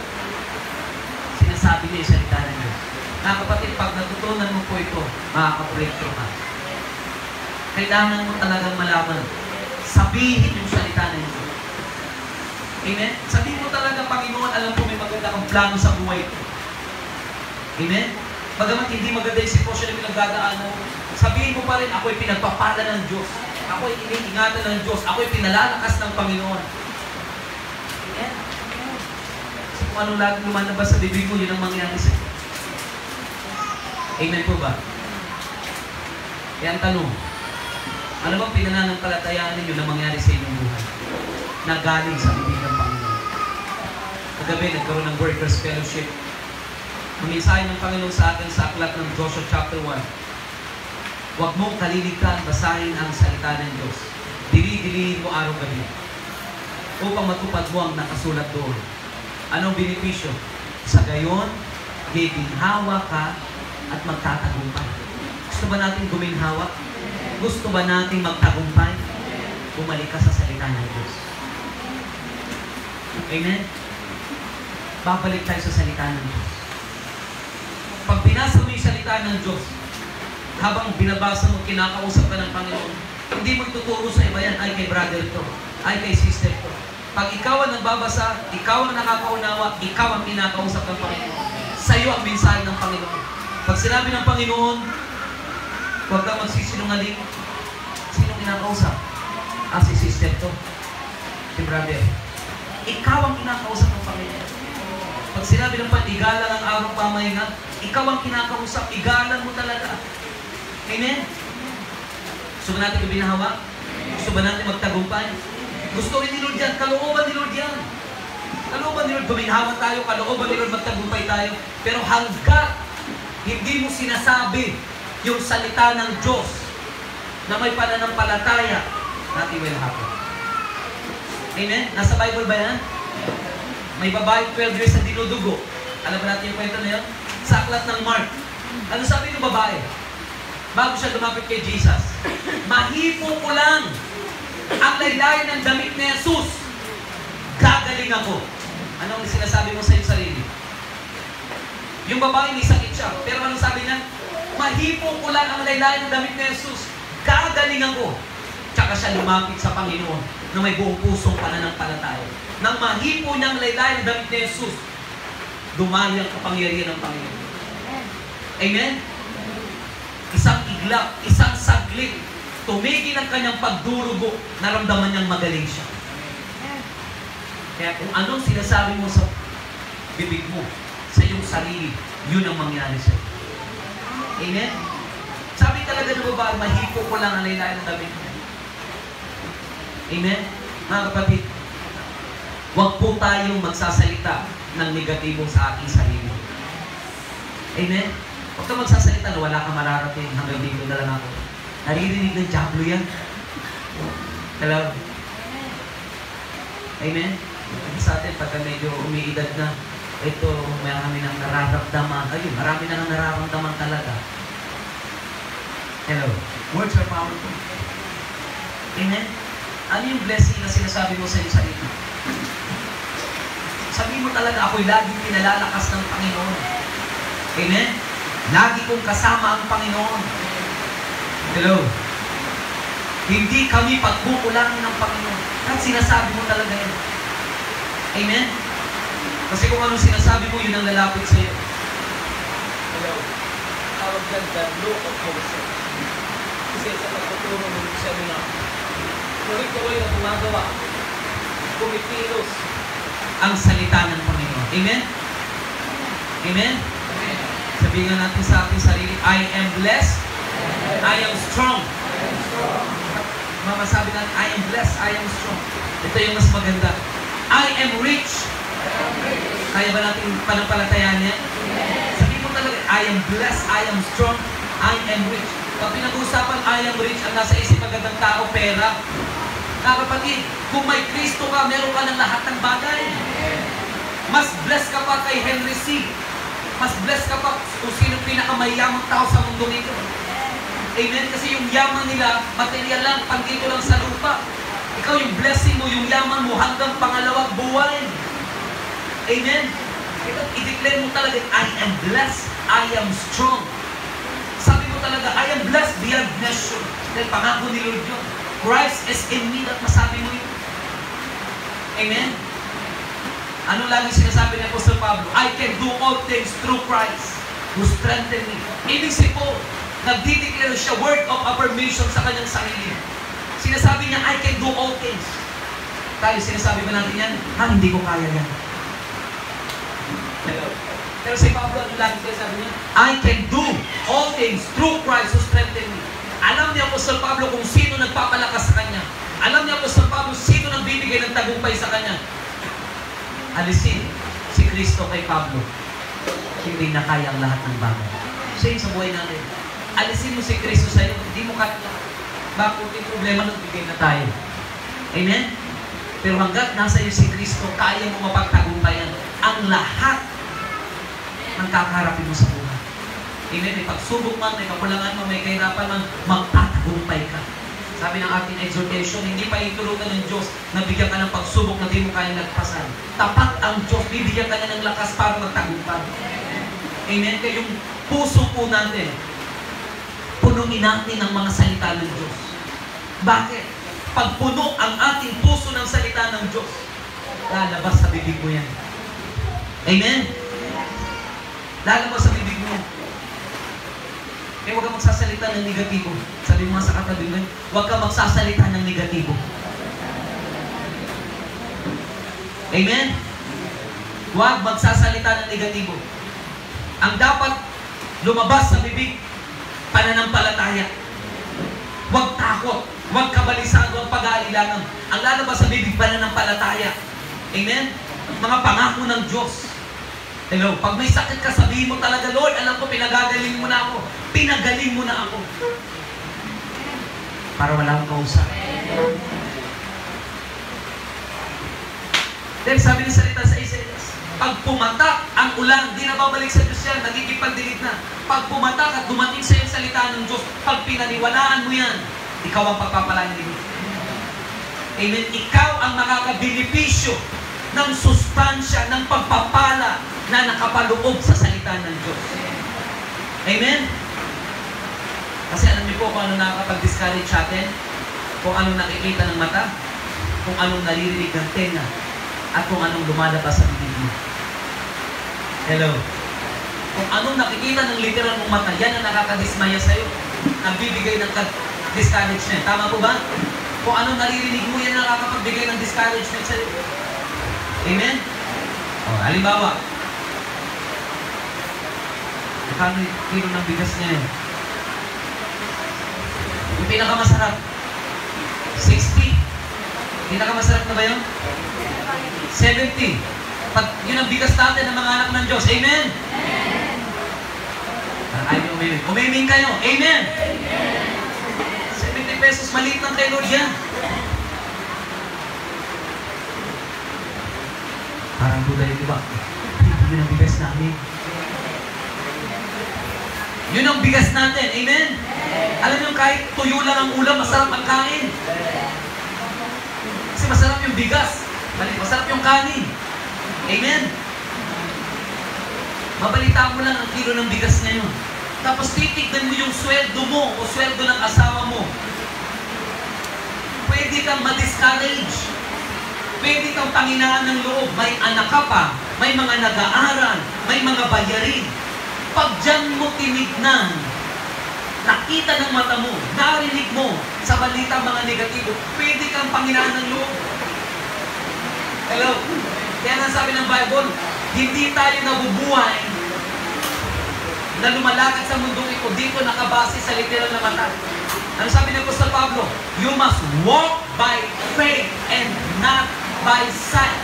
sinasabi niya yung salita ng Diyos. Mga kapatid, pag natutunan mo po ito, makaka-breakthrough ka. Kailangan mo talagang malaman. Sabihin yung salita ng Diyos. Amen? Sabihin mo talaga, Panginoon, alam ko may maganda kang plano sa buhay ko. Amen? Bagamat hindi maganda yung sitwasyon na pinagdadaanan mo, sabihin mo pa rin, ako'y pinagpapala ng Diyos. Ako'y iniingatan ng Diyos. Ako'y pinalalakas ng Panginoon. Amen? So kung anong laging lumalabas sa bibig mo, yun ang mangyari sa iyo. Amen po ba? Kaya ang tanong, ano bang pinananampalatayaan ninyo na mangyari sa inyong buhay? Na galing sa bibig ng Panginoon. Kagabi, nagkaroon ng Workers Fellowship. Mamisahin ng Panginoon sa atin sa aklat ng Joshua chapter 1. Huwag mong kaliligtaan, basahin ang salita ng Diyos. Dili-dilihin mo araw-gabi upang matupad mo ang nakasulat doon. Anong benepisyo? Sa gayon, giginhawa ka at magtatagumpay. Gusto ba natin guminhawa? Gusto ba natin magtagumpay? Bumalik ka sa salita ng Diyos. Amen? Babalik tayo sa salita ng Diyos. Pag binasa mo yung salita ng Diyos, habang binabasa mo, kinakausap ka ng Panginoon, hindi mo ituturo sa iba yan, ay kay brother to, ay kay sister to. Pag ikaw ang nagbabasa, ikaw ang nakakaunawa, ikaw ang kinakausap ng Panginoon. Sa iyo ang mensahe ng Panginoon. Pag sinabi ng Panginoon, huwag kang magsisinungaling, sino kinakausap? Si sister to, si brother. Ikaw ang kinakausap ng Panginoon. Pag sinabi ng igalan ang araw pamahinga, ikaw ang kinakausap, igalan mo talaga. Amen? Gusto ba natin gabinahawa? Gusto ba natin magtagumpay? Gusto rin ni Lord yan, kalooban ni Lord yan. Kalooban ni Lord, guminhawa tayo, kalooban ni Lord, magtagumpay tayo. Pero hanggat hindi mo sinasabi yung salita ng Diyos na may pananampalataya, nothing will happen. Amen? Nasa Bible ba yan? May babae 12 years na dinudugo. Alam ba natin yung kwento na yan? Sa aklat ng Mark. Ano sabi ng babae? Bago siya lumapit kay Jesus. Mahipo ko lang ang laylayan ng damit ni Jesus. Gagaling ako. Anong sinasabi mo sa iyong sarili? Yung babae may sakit siya. Pero anong sabi niya? Mahipo ko lang ang laylayan ng damit ni Jesus. Gagaling ako. Tsaka siya lumapit sa Panginoon na may buong pusong pananampalataya. Nang mahipo niya ang laylayan ng damit ni Jesus, dumali ang kapangyarihan ng Panginoon. Amen? Isang iglap, isang saglit, tumigil ang kanyang pagdurugo, naramdaman niyang magaling siya. Kaya kung anong sinasabi mo sa bibig mo, sa iyong sarili, yun ang mangyari sa iyo. Amen? Sabi talaga ng babae, mahipo ko lang ang laylayan ng damit niya. Amen? Mga kapatid, huwag po tayong magsasalita ng negatibo sa ating sarili. Amen? Huwag ka magsasalita na wala ka mararating, hanggang dito na lang ako. Naririnig ng Diablo yan. Hello? Amen? Sa atin, pagka medyo umiidad na, ito, marami nang nararamdaman. Ayun, marami nang nararamdaman talaga. Hello? Words are powerful. Amen? Ano yung blessing na sinasabi mo sa iyong sarili? Sabihin mo talaga, ako'y laging pinalalakas ng Panginoon. Amen? Lagi kong kasama ang Panginoon. Hello? Hindi kami pagkukulangin ng Panginoon. At sinasabi mo talaga yun. Amen? Kasi kung anong sinasabi mo, yun ang lalapit sa iyo. Hello? Tawag yan, the law of motion. Kasi sa pagtuturo ng seminar, tuloy-tuloy na gumagawa, kumikilos ang salita ng Panginoon. Amen? Amen? Sabihin nga natin sa ating sarili, I am blessed, I am strong. Mamasabi natin, I am blessed, I am strong. Ito yung mas maganda. I am rich. Kaya ba natin panampalatayaan niya? Sabihin mo talaga, I am blessed, I am strong, I am rich. Pag pinag-uusapan, I am rich, ang nasa isip magandang tao, pera. Kapatid, kung may Kristo ka, meron ka ng lahat ng bagay. Mas blessed ka pa kay Henry C. Mas blessed ka pa kung sino pinakamayamang tao sa mundo nito. Amen? Kasi yung yaman nila, material lang, pangkito lang sa lupa. Ikaw yung blessing mo, yung yaman mo hanggang pangalawang buwan. Amen? Ito, i-declare mo talaga, I am blessed, I am strong. Sabi mo talaga, I am blessed beyond measure. Dahil pangako ni Lord yun. Christ is in me, at masabi mo yun. Amen? Ano lagi sinasabi ni Apostol Pablo? I can do all things through Christ who strengthen me. Ibig sabihin, nagdideclare siya word of affirmation sa kanyang sarili. Sinasabi niya, I can do all things. Tayo, sinasabi ba natin yan? Hindi ko kaya yan. Hello. Pero si Pablo, ano lagi sinasabi niya? I can do all things through Christ who strengthen me. Alam niya Apostol Pablo kung sino nagpapalakas sa kanya. Alam niya Apostol Pablo sino nagbibigay ng tagumpay sa kanya. Alisin si Kristo kay Pablo. Hindi na kaya ang lahat ng bagay. Same sa buhay natin. Alisin mo si Kristo sa'yo, hindi mo kaya lahat. Bakit yung problema nagbigay na tayo? Amen? Pero hanggat nasa iyo si Kristo, kaya mo mapagtagumpayan ang lahat ng kakaharapin mo sa buhay. Amen? May pagsubok man, may kakulangan man, may kahirapan man, magtatagumpay ka. Sabi ng ating exhortation, hindi pa itulutan ng Diyos na bigyan ka ng pagsubok na di mo kaya nagpasan. Tapat ang Diyos, bibigyan ka niya ng lakas para magtagumpay. Amen? Kaya yung puso po natin, punuin natin ang mga salita ng Diyos. Bakit? Pag puno ang ating puso ng salita ng Diyos, lalabas sa bibig mo yan. Amen? Lalabas sa bibig mo. Kaya huwag ka magsasalita ng negatibo. Sabi mo sa katabi mo, huwag ka magsasalita ng negatibo. Amen? Huwag magsasalita ng negatibo. Ang dapat lumabas sa bibig, pananampalataya. Huwag takot, huwag kabalisado, huwag pag-aalilangan. Ang lalabas sa bibig, pananampalataya. Amen? Mga pangako ng Diyos. Hello, pag may sakit ka, sabihin mo talaga, Lord, alam ko, pinagagaling mo na ako. Pinagaling mo na ako. Para wala akong kausap. Then sabi ng salita sa Isaias, pag pumatak ang ulan, di na babalik sa Diyos yan, nagigipagdilig na. Pag pumatak at dumating sa yung salita ng Diyos, pag pinaniwalaan mo yan, ikaw ang pagpapalain din. Amen? Ikaw ang makakabenepisyo ng sustansya, ng pagpapala na nakapaloob sa salita ng Diyos. Amen? Kasi alam niyo po kung ano nakakapag-discourage sa atin, kung anong nakikita ng mata, kung anong naririnig ng tenga, at kung anong lumalabas sa bibig mo. Hello? Kung anong nakikita ng literal mong mata, yan ang nakakadismaya sa'yo. Nagbibigay ng discouragement. Tama po ba? Kung anong naririnig mo, yan ang nakakapagbigay ng discouragement sa'yo. Amen? O, halimbawa, magkano yung kilo ng bigas niya yun? Yung pinakamasarap, 60. Pinakamasarap na ba yun? 70. Pag yun ang bigas natin ng mga anak ng Diyos. Amen? Amen. Ayaw nyo umimik. Umimik kayo. Amen? Amen. 70 pesos, maliit lang kay Lord yan. Parang buday, di ba? Yun ang bigas namin. Yun ang bigas natin. Amen? Alam nyo, kahit tuyo lang ang ulam, masarap ang kain. Kasi masarap yung bigas. Masarap yung kanin. Amen? Mabalita mo lang ang kilo ng bigas ngayon. Tapos titignan mo yung sweldo mo o sweldo ng asawa mo. Pwede kang ma-discourage. Pwede kang panginaan ng loob. May anak ka pa. May mga nag-aaral. May mga bayarin. Pag dyan mo tinignan, nakita ng mata mo, narinig mo sa balita mga negatibo, pwede kang panginaan ng loob. Hello? Kaya nga sabi ng Bible, hindi tayo nabubuhay na lumalakad sa mundong ito, dito nakabase sa literal na mata. Ano sabi ng Apostol Pablo? You must walk by faith and not by sight.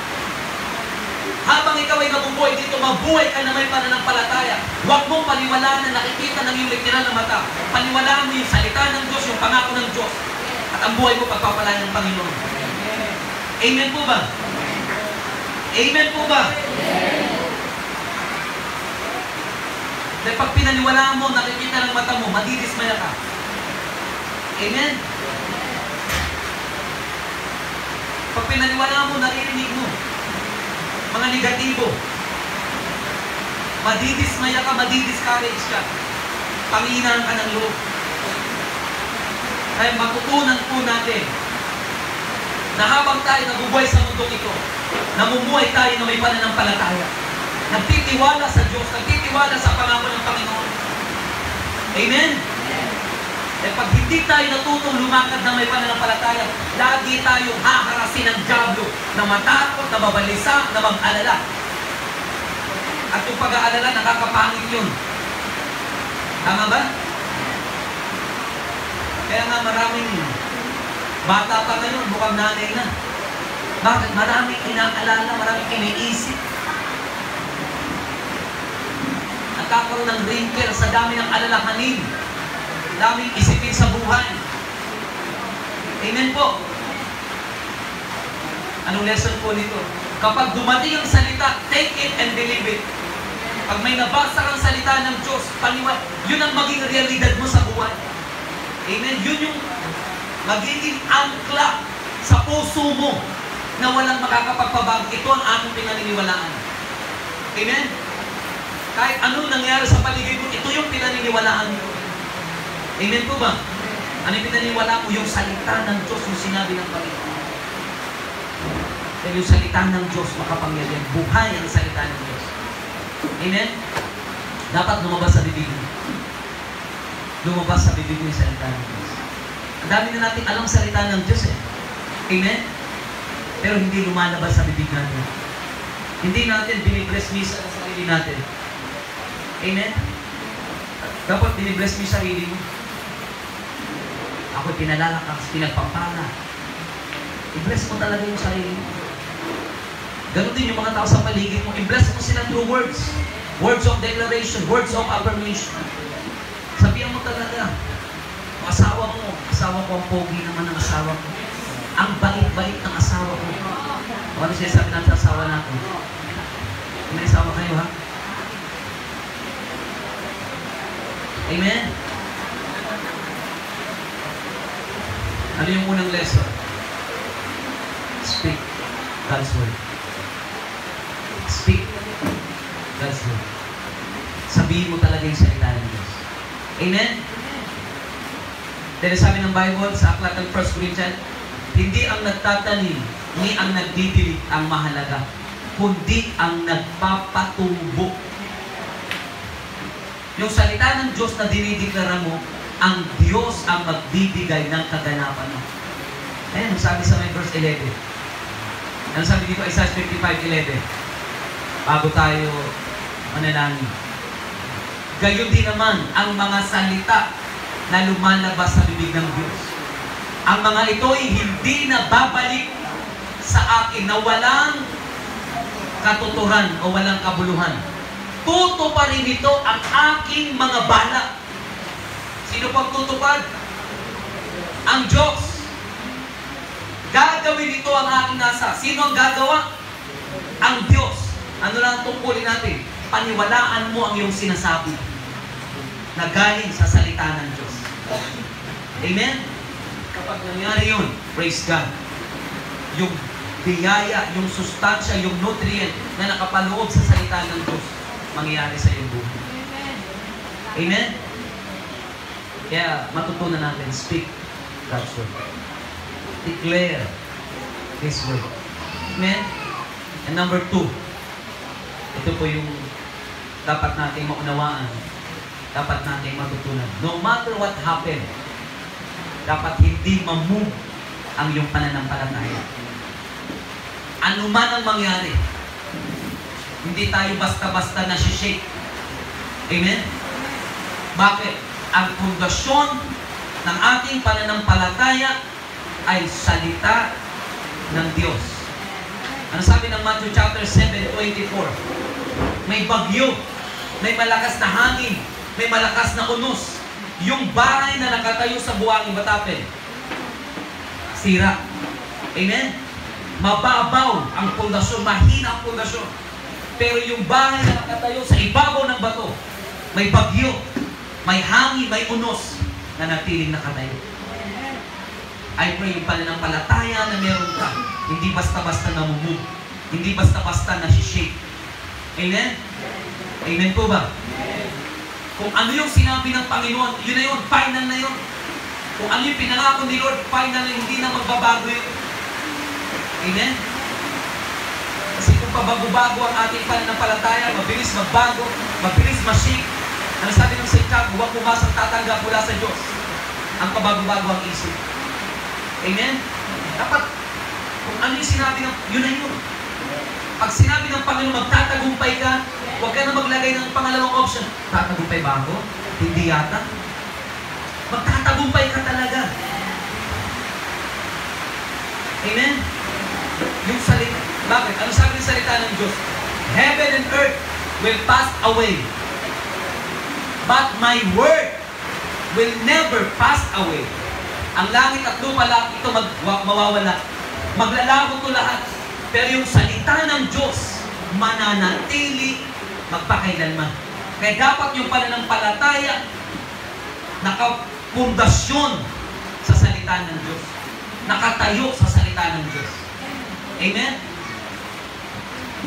Habang ikaw ay nabubuhay dito, mabuhay ka na may pananampalataya. Huwag mong paniwalaan na nakikita ng iyong literal na mata. Paniwalaan mo yung salita ng Diyos, yung pangako ng Diyos. At ang buhay mo pagpapalain ng Panginoon. Amen po ba? Amen po ba? Dahil pag pinaniwalaan mo, nakikita ng mata mo, madidismaya ka. Amen? Pag pinaniwalaan mo, naririnig mo, mga negatibo, madidismaya ka, madidiscourage ka, panginan ka ng loob. Kaya matutunan po natin na habang tayo nabubuhay sa mundong ito, namumuhay tayo na may pananampalataya, nagtitiwala sa Diyos, nagtitiwala sa pangako ng Panginoon. Amen? Eh pag hindi tayo natutong lumakad na may pananampalataya, lagi tayong haharasin ng dyablo na matakot, na mabalisa, na mag-alala. At yung pag-aalala, nakakapangit yun. Tama ba? Kaya nga maraming bata pa ngayon, mukhang nanay na. Bakit? Maraming inaalala, maraming iniisip. Nagkakaroon ng wrinkle sa dami ng alalahanin. Daming isipin sa buhay. Amen po. Anong lesson po nito? Kapag dumating ang salita, take it and believe it. Pag may nabasa kang salita ng Diyos, paniwala, yun ang maging realidad mo sa buhay. Amen? Yun yung magiging angkla sa puso mo na walang makakapagpabago. Ito ang aking pinaniniwalaan. Amen? Kahit anong nangyari sa paligid mo, ito yung pinaniniwalaan mo. Amen po ba? Ano yung pinaniniwalaan mo? Yung salita ng Diyos, yung sinabi ng Panginoon. Dahil yung salita ng Diyos, makapangyarihan. Buhay ang salita ng Diyos. Amen? Dapat lumabas sa bibig mo. Lumabas sa bibig mo yung salita ng Diyos. Ang dami na natin alam salita ng Diyos eh. Amen? Pero hindi lumalabas sa bibig natin. Hindi natin binibless misa sa sarili natin. Amen? Dapat binibless mo yung sarili mo. Ako'y pinalalakas, pinagpampala. I-bless mo talaga yung sarili mo. Ganon din yung mga tao sa paligid mo. I-bless mo sila through words. Words of declaration, words of affirmation. Sabihan mo talaga, asawa ko ang pogi naman ng asawa ko. Ang bait-bait ng asawa ko. Ano siya sabi natin sa asawa natin? May asawa kayo, ha? Amen? Ano yung unang lesson? Speak God's word. Speak God's word. Sabihin mo talaga yung salita ng Diyos. Amen? Dahil sabi ng Bible sa aklat ng 1 Corinthians, hindi ang nagtatanim, ni ang nagdidilig ang mahalaga, kundi ang nagpapatubo. Yung salita ng Diyos na dinideklara mo, ang Diyos ang magbibigay ng kaganapan mo. Ayan, sabi sa may verse 11. Ano sabi dito, Isaiah 55:11? Bago tayo manalangin. Gayon din naman ang mga salita na lumalabas sa bibig ng Diyos. Ang mga ito'y hindi na babalik sa akin na walang katuturan o walang kabuluhan. Tutuparin nito ang aking mga balak. Sino pang tutupad? Ang Diyos. Gagawin ito ang aking nasa. Sino ang gagawa? Ang Diyos. Ano lang ang tungkulin natin? Paniwalaan mo ang iyong sinasabi na galing sa salita ng Diyos. Amen? Kapag nangyari yun, praise God. Yung biyaya, yung sustansya, yung nutrient na nakapaloob sa salita ng Diyos, mangyayari sa iyong buhay. Amen? Kaya matutunan natin, speak God's word. Declare His word. Amen? And number 2, ito po yung dapat natin maunawaan, dapat natin matutunan. No matter what happened, dapat hindi ma-move ang iyong pananampalataya. Ano man ang mangyari, hindi tayo basta-basta na-shake. Amen? Bakit? Ang pundasyon ng ating pananampalataya ay salita ng Diyos. Ano sabi ng Matthew chapter 7:24? May bagyo, may malakas na hangin, may malakas na unos. Yung bahay na nakatayo sa buhangin matapel, sira. Amen? Mababaw ang pundasyon, mahina ang pundasyon. Pero yung bahay na nakatayo sa ibabaw ng bato, may bagyo, may hangin, may unos na natiling nakatayo. I pray yung pananampalataya na meron ka, hindi basta-basta namumove, hindi basta-basta nasi-shake. Amen? Amen po ba? Kung ano yung sinabi ng Panginoon, yun na yun, final na yun. Kung ano yung pinangako ni Lord, final na, hindi na magbabago yun. Amen? Kasi kung pabago-bago ang ating pananampalataya, mabilis magbago, mabilis ma-shake. Ano sabi ng Satan, huwag pumasang tatanggap mula sa Diyos. Ang pabago-bago ang isip. Amen? Dapat, kung ano yung sinabi ng, yun na yun. Pag sinabi ng Panginoon, magtatagumpay ka, huwag ka na maglagay ng pangalawang option. Tatagumpay ba ako? Hindi yata. Magtatagumpay ka talaga. Amen? Yung salita. Bakit? Ano sabi ng salita ng Diyos? Heaven and earth will pass away. But my word will never pass away. Ang langit at lupa lang ito mawawala. Maglalaho ito lahat. Pero yung salita ng Diyos, mananatili magpakailanman. Kaya dapat yung pananampalataya nakapundasyon sa salita ng Diyos. Nakatayo sa salita ng Diyos. Amen?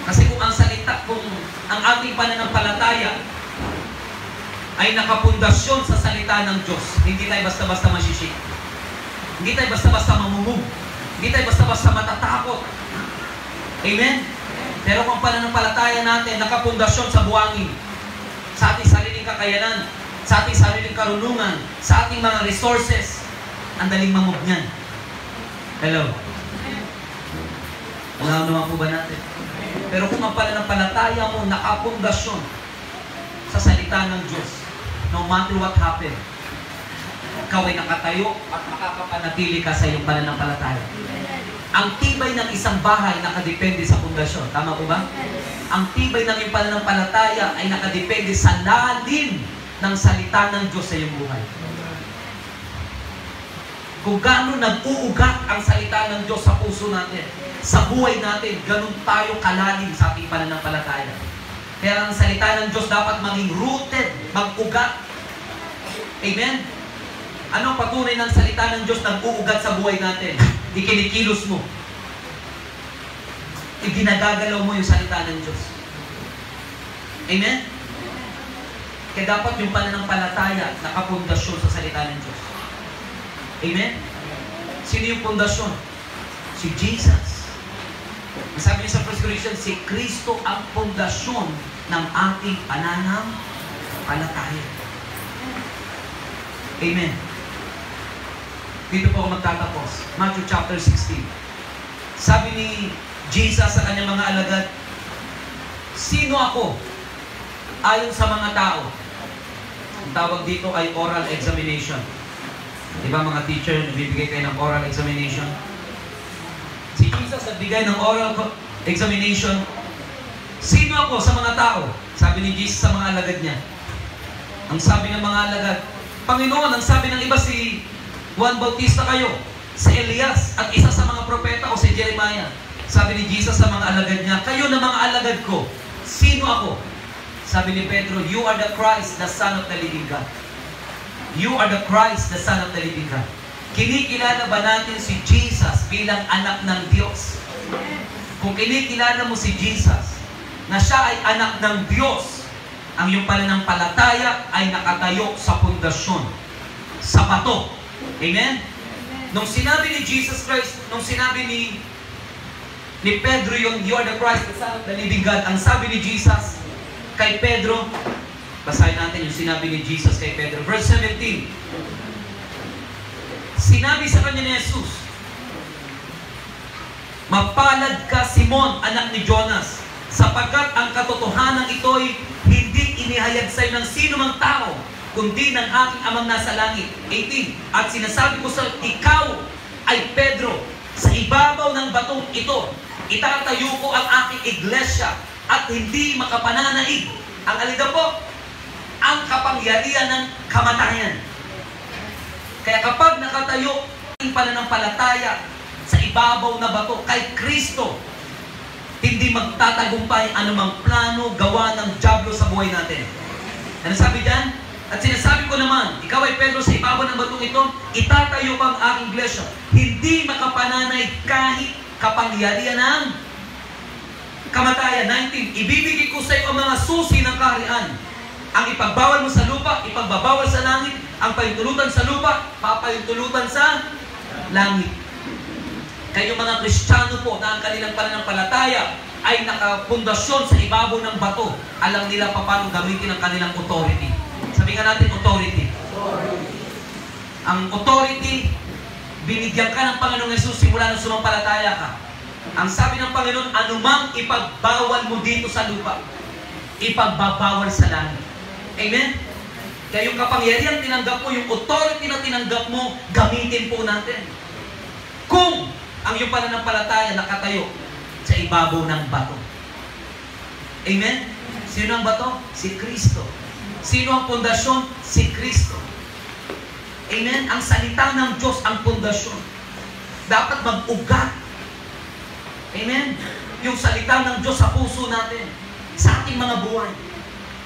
Kasi kung ang salita, kung ang ating pananampalataya ay nakapundasyon sa salita ng Diyos, hindi tayo basta-basta masishik. Hindi tayo basta-basta mamumug. Hindi tayo basta-basta matatakot. Amen? Pero kung pananampalataya natin, nakapundasyon sa buwangin, sa ating sariling kakayanan, sa ating sariling karunungan, sa ating mga resources, ang daling mamove niyan. Hello? Alam naman po ba natin? Pero kung ang pananampalataya mo nakapundasyon sa salita ng Diyos, no matter what happen, ikaw ay nakatayo at makakapanatili ka sa iyong pananampalataya. Ang tibay ng isang bahay nakadepende sa pundasyon. Tama po ba? Ang tibay ng iyong pananampalataya ay nakadepende sa lalim ng salita ng Diyos sa iyong buhay. Kung gaano nag-uugat ang salita ng Diyos sa puso natin, sa buhay natin, ganun tayo kalalim sa ating pananampalataya. Kaya ang salita ng Diyos dapat maging rooted, mag-ugat. Amen? Anong patunay ng salita ng Diyos nag-uugat sa buhay natin? Ikinikilos mo. Iginagagalaw mo yung salita ng Diyos. Amen? Kaya dapat yung pananampalataya nakapundasyon sa salita ng Diyos. Amen? Sino yung pundasyon? Si Jesus. Sabi niya sa 1 Corinthians, si Kristo ang pundasyon ng ating pananampalataya. Amen. Dito po ako magtatapos. Matthew chapter 16. Sabi ni Jesus sa kanyang mga alagad, sino ako? Ayon sa mga tao. Ang tawag dito ay oral examination. Diba mga teacher, nagbibigay kayo ng oral examination? Si Jesus nagbigay ng oral examination. Sino ako sa mga tao? Sabi ni Jesus sa mga alagad niya. Ang sabi ng mga alagad, Panginoon, ang sabi ng iba si Juan Bautista kayo, si Elias, at isa sa mga propeta o si Jeremiah. Sabi ni Jesus sa mga alagad niya, kayo na mga alagad ko, sino ako? Sabi ni Pedro, you are the Christ, the Son of the living God. You are the Christ, the Son of the living God. Kinikilala ba natin si Jesus bilang anak ng Diyos? Kung kinikilala mo si Jesus, na siya ay anak ng Diyos, ang iyong pananampalataya ay nakatayo sa pundasyon, sa bato. Amen? Nung sinabi ni Jesus Christ, nung sinabi ni Pedro yung, you are the Christ, the Son of the living God, ang sabi ni Jesus kay Pedro, basahin natin yung sinabi ni Jesus kay Pedro. Verse 17. Sinabi sa kanya ni Jesus, mapalad ka, Simon, anak ni Jonas, sapagkat ang katotohanan ito'y hindi inihayag sa'yo ng sino mang tao, kundi ng aking amang nasa langit. 18. At sinasabi ko sa ikaw ay Pedro, sa ibabaw ng batong ito, itatayo ko ang aking iglesia at hindi makapananaig. Ang alida po, ang kapangyarihan ng kamatayan. Kaya kapag nakatayo ang pananampalataya sa ibabaw na bato kay Kristo, hindi magtatagumpay anumang plano, gawa ng dyablo sa buhay natin. Ano sabi dyan? At sinasabi ko naman, ikaw ay Pedro sa ibabaw ng batong ito, itatayo ko ang aking iglesia. Hindi makapananay kahit kapangyarihan ng kamatayan. 19, ibibigay ko sa iyo ang mga susi ng kaharian. Ang ipagbawal mo sa lupa, ipagbabawal sa langit. Ang pahintulutan sa lupa, papahintulutan sa langit. Kayo mga Kristiyano po na ang kanilang pananampalataya ay nakapundasyon sa ibabaw ng bato. Alam nila paano gamitin ang kanilang authority. Sabi nga natin, authority. Ang authority, binigyan ka ng Panginoong Yesus simula nung sumampalataya ka. Ang sabi ng Panginoon, anumang ipagbawal mo dito sa lupa, ipagbabawal sa langit. Amen? Kaya yung kapangyarihan tinanggap mo, yung authority na tinanggap mo, gamitin po natin. Kung ang iyong pananampalataya nakatayo sa ibabaw ng bato. Amen? Sino ang bato? Si Kristo. Sino ang pundasyon? Si Kristo. Amen? Ang salita ng Diyos ang pundasyon. Dapat mag-ugat. Amen? Yung salita ng Diyos sa puso natin, sa ating mga buhay.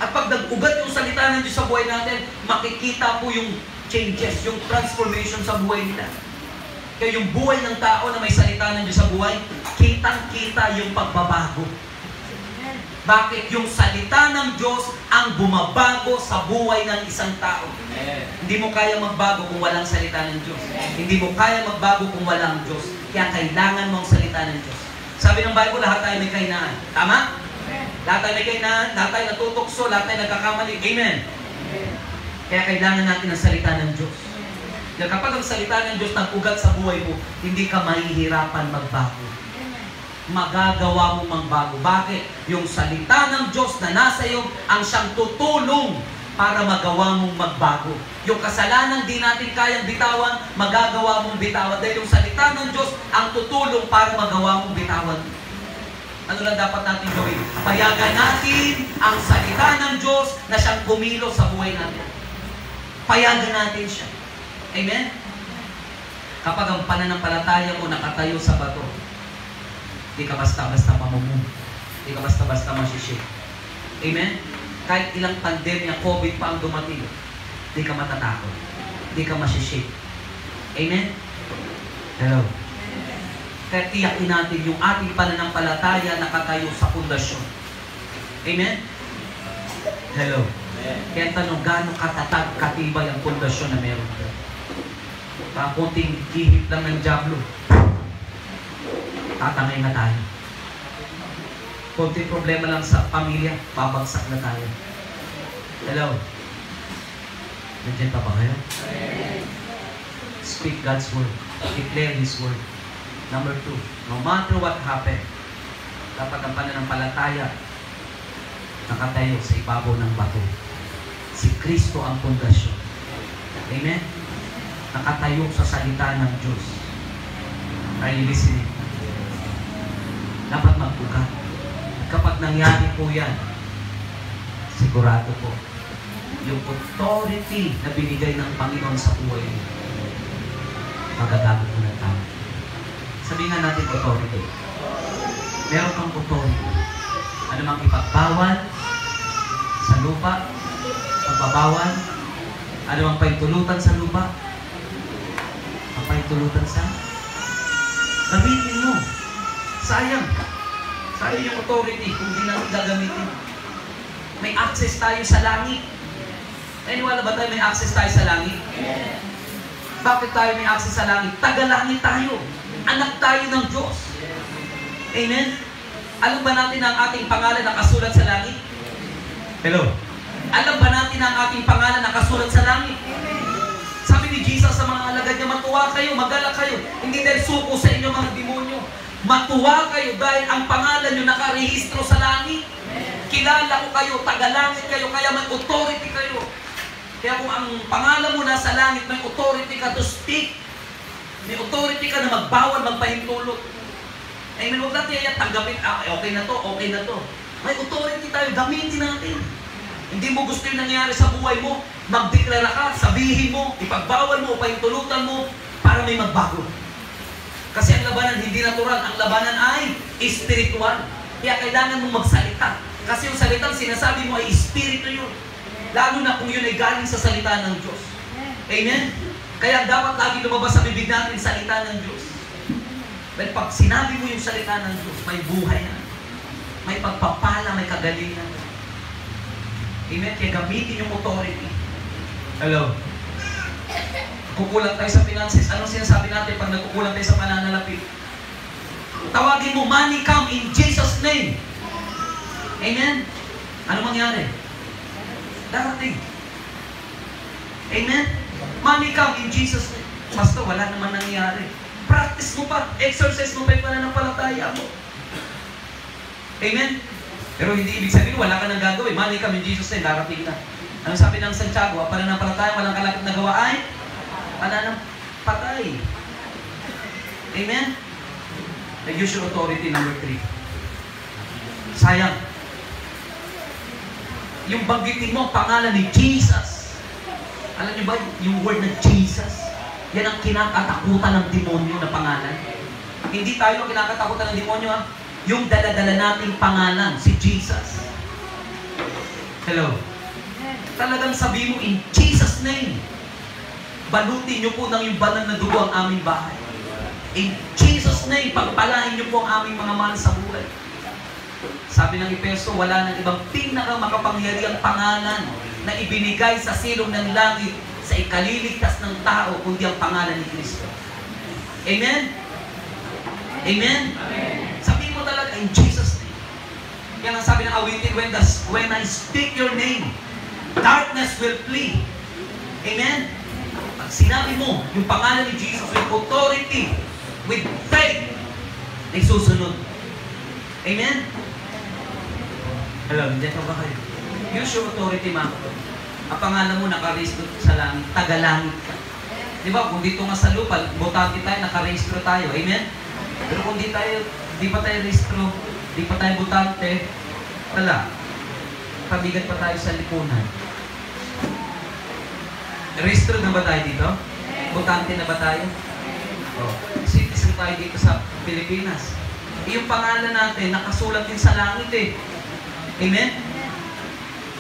At pag nag-ugat yung salita ng Diyos sa buhay natin, makikita po yung changes, yung transformation sa buhay nila. Kaya yung buhay ng tao na may salita ng Diyos sa buhay, kitang-kita yung pagbabago. Bakit? Yung salita ng Diyos ang bumabago sa buhay ng isang tao. Hindi mo kaya magbago kung walang salita ng Diyos. Hindi mo kaya magbago kung walang Diyos. Kaya kailangan mo ang salita ng Diyos. Sabi ng Bible, lahat tayo may kahinaan. Tama? Lahat tayo may kahinaan, lahat tayo natutokso, lahat tayo nagkakamali. Amen? Kaya kailangan natin ang salita ng Diyos. Kaya kapag ang salita ng Diyos nag-ugat sa buhay mo, hindi ka mahihirapan magbago. Magagawa mo magbago. Bakit? Yung salita ng Diyos na nasa iyo ang siyang tutulong para magawa mong magbago. Yung kasalanan di natin kayang bitawan, magagawa mong bitawan. Dahil yung salita ng Diyos ang tutulong para magawa mong bitawan. Ano lang dapat natin gawin? Payagan natin ang salita ng Diyos na siyang kumilos sa buhay natin. Payagan natin siya. Amen? Kapag ang pananampalataya mo nakatayo sa bato, di ka basta-basta mamumum. Di ka basta-basta masishake. Amen? Kahit ilang pandemya, COVID pa ang dumating, di ka matatakot. Di ka masishake. Amen? Hello? Kaya tiyakin natin yung ating pananampalataya nakatayo sa pundasyon. Amen? Hello? Kaya tanong, gano'ng katatag, katibay ang pundasyon na meron ka? Parang kunting ihip lang ng diablo, tatangay na tayo. Kunting problema lang sa pamilya, babagsak na tayo. Hello? Nandiyan pa ba kayo? Speak God's word. Declare His word. Number 2, no matter what happened, dapat ang pananampalataya nakatayo sa ibabaw ng bato. Si Kristo ang pundasyon. Amen? Nakatayo sa salita ng Diyos. Are you listening? Dapat magbuka. Kapag nangyari po yan, sigurado po, yung authority na binigay ng Panginoon sa buhay mo, magagamit mo ng tao. Sabihin nga natin authority. Meron kang authority. Ano mang ipagbawal sa lupa, pagbabawal, ano mang paintulutan sa lupa, paintulutan sa gamitin mo. Sayang. Sayang yung authority kung di natin gagamitin. May access tayo sa langit. Naniwala ba tayo may access tayo sa langit? Bakit tayo may access sa langit? Taga-langit tayo. Anak tayo ng Diyos. Amen? Alam ba natin ang ating pangalan nakasulat sa langit? Hello? Alam ba natin ang ating pangalan nakasulat sa langit? Sabi ni Jesus sa mga alagad niya, matuwa kayo, magala kayo. Hindi dahil suko sa inyo mga demonyo. Matuwa kayo dahil ang pangalan nyo nakarehistro sa langit. Kilala ko kayo, taga-langit kayo, kaya may authority kayo. Kaya kung ang pangalan mo nasa langit, may authority ka to speak. May authority ka na magbawal, magpahintulot. Amen, huwag natin yan tanggapin, okay na to, okay na to. May authority tayo, gamitin natin. Hindi mo gusto yung nangyari sa buhay mo, magdeklara ka, sabihin mo, ipagbawal mo, pahintulutan mo, para may magbago. Kasi ang labanan hindi natural, ang labanan ay spiritual. Kaya kailangan mong magsalita. Kasi yung salitang sinasabi mo ay espiritu yun. Lalo na kung yun ay galing sa salita ng Diyos. Amen? Kaya dapat lagi lumabas sa bibig natin salita ng Diyos. Dahil pag sinabi mo yung salita ng Diyos, may buhay na. May pagpapala, may kagalingan. Amen? Kaya gamitin yung authority. Hello? Kukulang tayo sa finances. Anong sinasabi natin pag nagkukulang tayo sa pananalapi? Tawagin mo, money come in Jesus' name. Amen? Ano mangyari? Darating. Amen? Money come in Jesus' name. Basta wala naman nangyari. Practice mo pa. Exercise mo pa yung pananampalataya mo. Amen? Pero hindi ibig sabihin, wala ka nang gagawin. Money come in Jesus' name. Darating na. Anong sabi ng Santiago? Ang pananampalataya, walang kalapit na gawa ay pananampatay. Amen? Use your authority, number 3. Sayang. Yung banggitin mo, pangalan ni Jesus. Alam niyo ba, yung word na Jesus, yan ang kinakatakutan ng demonyo na pangalan. Hindi tayo ang kinakatakutan ng demonyo, ha? Yung dala-dala nating pangalan, si Jesus. Hello? Talagang sabi mo, in Jesus' name, balutin niyo po ng yung banal na dugo ang aming bahay. In Jesus' name, pagpalain niyo po ang aming mga mahal sa buhay. Sabi ng Efeso, wala nang ibang pinakamakapangyarihang pangalan na ibinigay sa silong ng langit sa ikaliligtas ng tao, kundi ang pangalan ni Kristo. Amen? Amen? Sabihin mo talaga, in Jesus' name. Yan ang sabi ng awitin, when I speak your name, darkness will flee. Amen? Pag sinabi mo, yung pangalan ni Jesus with authority, with faith, ay susunod. Amen? Hello, hindi ba kayo? Use your authority, mga kapatid. Ang pangalan mo nakarehistro sa langit, tagalangit ka. Di ba? Kung dito nga sa lupa, botante tayo, nakarehistro tayo. Amen? Pero kung di pa tayo rehistro, di pa tayo botante, wala. Pabigat pa tayo sa lipunan. Rehistro na ba tayo dito? Botante na ba tayo? Oh. Citizen tayo dito sa Pilipinas. Yung pangalan natin, nakasulat din sa langit eh. Amen?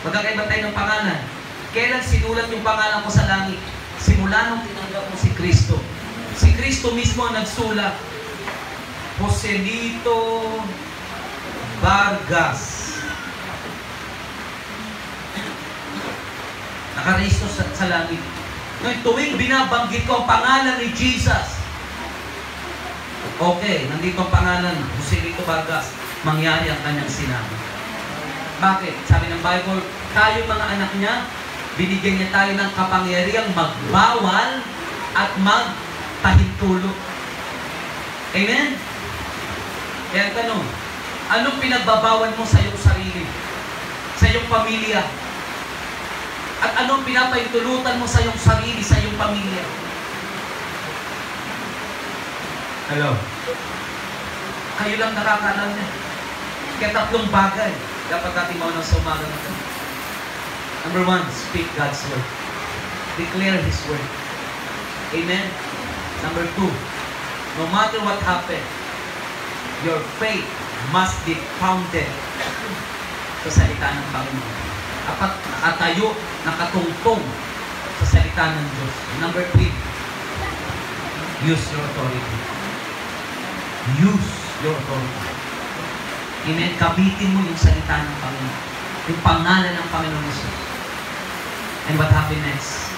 Magkakaiba tayo ng pangalan. Kailan sinulat yung pangalan ko sa langit? Simula nung tinanggap mo si Kristo. Si Kristo mismo ang nagsulat. Joselito Vargas. Nakarehistro sa langit. Ngayon, tuwing binabanggit ko ang pangalan ni Jesus, okay, nandito ang pangalan, Joselito Vargas, mangyari ang kanyang sinabi. Bakit? Sabi ng Bible, tayo mga anak niya, binigyan niya tayo ng kapangyarihang magbawal at magpahintulot. Amen? Kaya tanong, anong pinagbabawal mo sa iyong sarili? Sa iyong pamilya? At anong pinapahintulutan mo sa iyong sarili, sa iyong pamilya? Hello? Kayo lang nakakaalam niya. Kaya 3 bagay dapat natin maunang sa umaga na ito. Number 1, speak God's word. Declare His word. Amen? Number 2, no matter what happened, your faith must be founded sa salita ng Panginoon. Dapat nakatayo, nakatungtong sa salita ng Diyos. Number 3, use your authority. Use your authority. Amen? Gamitin mo yung salita ng Panginoon. Yung pangalan ng Panginoon Jesus. And what happened next?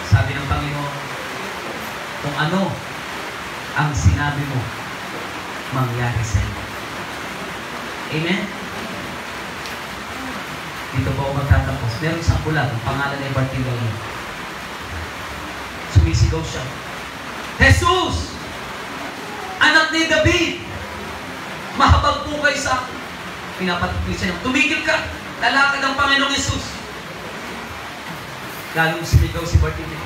Sabi ng Panginoon, kung ano ang sinabi mo, mangyari sa iyo. Amen? Dito po ako magtatapos. Meron isang bulag, ang pangalan ay Bartimeo. Sumisigaw siya. Jesus! Anak ni David! Mahabag po kayo sa akin. Pinapatuloy siya ng, tumigil ka! Lalakad ang Panginoong Jesus! Lalong sumigaw si Bartimeo.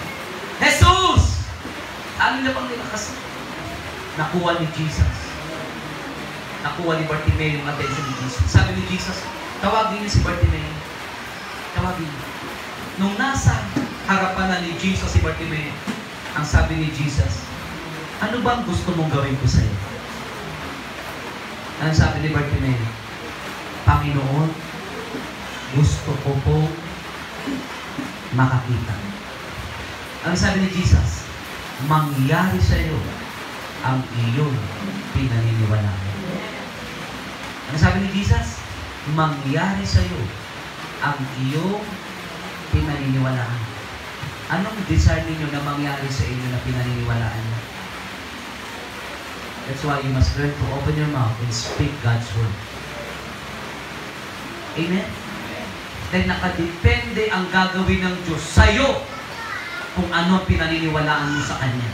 Jesus! Ano na pang nilakas? Nakuha ni Jesus. Nakuha ni Bartimeo yung attention ni Jesus. Sabi ni Jesus, tawagin niyo si Bartimeo. Tawagin niyo. Nung nasa harapan na ni Jesus si Bartimeo, ang sabi ni Jesus, ano bang gusto mong gawin ko sa iyo? Ang sabi ni Bartimeo, Panginoon, gusto ko po makakita. Ang sabi ni Jesus, mangyari sa iyo ang iyong pinaniniwalaan. Ano sabi ni Jesus? Mangyari sa iyo ang iyong pinaniniwalaan. Anong desire ninyo na mangyari sa inyo na pinaniniwalaan niyo? That's why you must learn to open your mouth and speak God's word. Amen? Dahil nakadepende ang gagawin ng Diyos sa'yo kung ano ang pinaniniwalaan mo sa Kanya.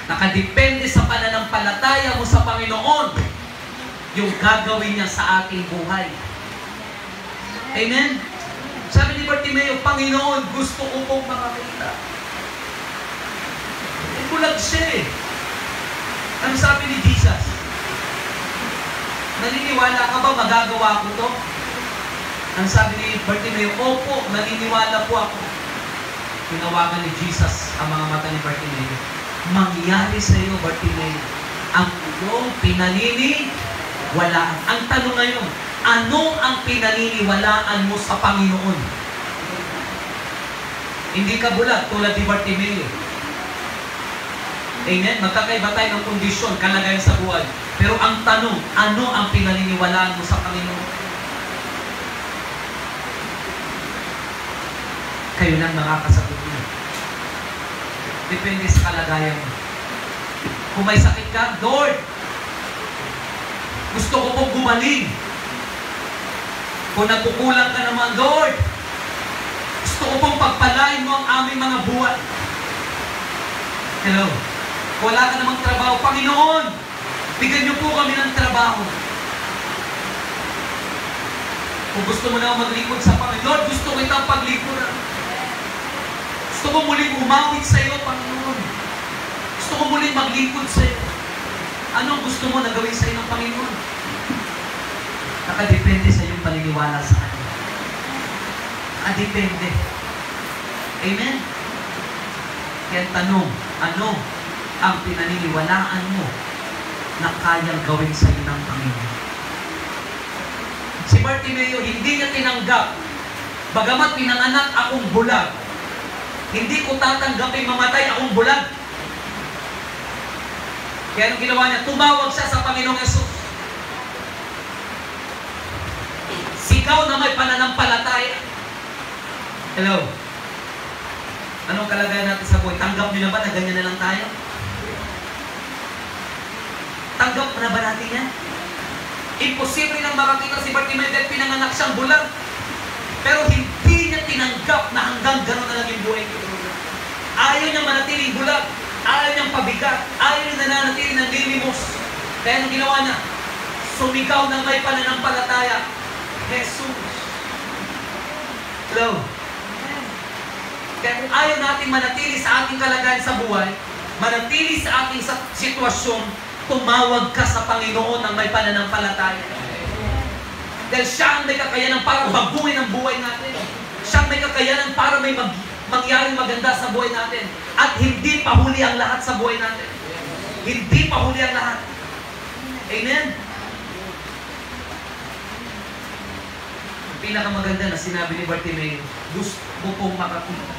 Nakadepende sa pananampalataya mo sa Panginoon yung gagawin niya sa ating buhay. Amen? Sabi ni Bartimeo, Panginoon, gusto ko pong makakita. Bulag siya eh. Ano sabi ni Jesus? Naniniwala ka ba magagawa ko to? Ang sabi ni Bartimeo, opo, naniniwala po ako. Tinawagan ni Jesus ang mga mata ni Bartimeo. Mangyari sa iyo, Bartimeo, ang iyong pinaniniwalaan. Ang tanong ngayon, ano ang pinaniniwalaan mo sa Panginoon? Hindi ka bulag tulad ni Bartimeo. Amen? Magkakaiba tayo ng kondisyon, kalagayan sa buhay. Pero ang tanong, ano ang pinaniniwalaan mo sa Panginoon? Kayo lang makakasagot niyo. Depende sa kalagayan mo. Kung may sakit ka, Lord, gusto ko pong gumaling. Kung nagkukulang ka naman, Lord, gusto ko pong pagpalain mo ang aming mga buhay. Hello? Wala ka namang trabaho. Panginoon, bigyan niyo po kami ng trabaho. Kung gusto mo na maglingkod sa Panginoon, Lord, gusto ko itang paglingkuran. Gusto ko muling umawit sa iyo, Panginoon. Gusto ko muling maglingkod sa iyo. Anong gusto mo na gawin sa iyo ng Panginoon? Nakadepende sa iyong paniniwala sa Kanya. Nakadepende. Amen? Kaya tanong, ano ang pinaniniwalaan mo na kayang gawin sa iyo ng Panginoon? Si Bartimeo, hindi niya tinanggap. Bagamat pinanganak akong bulag, hindi ko tatanggapin mamatay akong bulag. Kaya anong ginawa niya? Tumawag siya sa Panginoong Yesus. Sigaw na may pananampalataya. Hello? Anong kalagayan natin sa buhay? Tanggap niyo na ba na ganyan na lang tayo? Tanggap na ba natin yan? Imposible nang makakita si Bartimeo dahil pinanganak siyang bulag. Pero hindi niya tinanggap na hanggang gano'n na lang yung buhay niya. Ayaw niya manatiling bulag. Ayaw niyang pabigat. Ayaw niya nananatili ng lilimos. Kaya anong ginawa niya? Sumigaw ng may pananampalataya. Jesus. Hello? Kaya kung ayaw natin manatili sa ating kalagayan sa buhay, manatili sa ating sitwasyon, tumawag ka sa Panginoon ng may pananampalataya. Dahil siya ang may kakayanan para baguhin ang buhay natin. Siya ang may kakayanan para may mangyaring maganda sa buhay natin. At hindi pa huli ang lahat sa buhay natin. Hindi pa huli ang lahat. Amen? Ang pinakamaganda na sinabi ni Bartimeo, gusto mo pong makakita.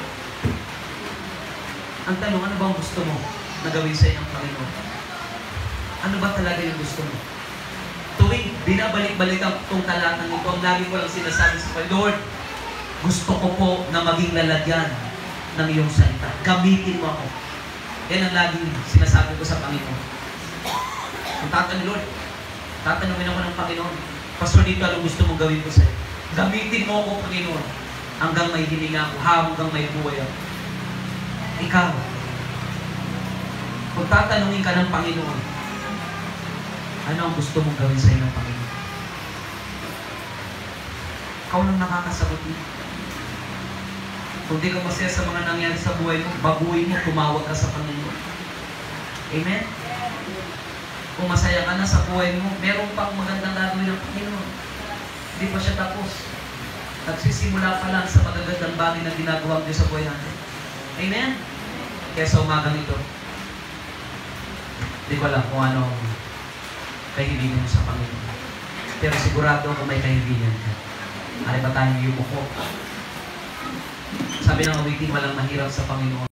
Ang tanong, ano bang gusto mo na gawin sa iyong Panginoon? Ano ba talaga yung gusto mo? Tuwing binabalik-balik itong talatang ito, ang lagi ko lang sinasabi sa Panginoon, Lord, gusto ko po na maging lalagyan ng iyong salita. Gamitin mo ako. Yan ang laging sinasabi ko sa Panginoon. Kung tatanungin ako ng Panginoon, Pastor, dito anong gusto mong gawin ko sa iyo? Gamitin mo ako, Panginoon, hanggang may hininga ako, hanggang may buhay ako. Ikaw, kung tatanungin ka ng Panginoon, ano ang gusto mong gawin sa iyo ng Panginoon? Ikaw lang nakakasagot niya. Kung di ka masaya sa mga nangyari sa buhay mo, baguhin mo, tumawag ka sa Panginoon. Amen? Kung masaya ka na sa buhay mo, meron pang magandang gagawin ng Panginoon. Hindi pa siya tapos. Nagsisimula pa lang sa magagandang bagay na ginagawa Diyos sa buhay natin. Amen? Kaya sa umagang ito, hindi ko alam kung ano kahilingan mo sa Panginoon. Pero sigurado ako may kahilingan ka. Ari ba tayong yumuko? Sabi ng awitin, walang mahirap sa Panginoon.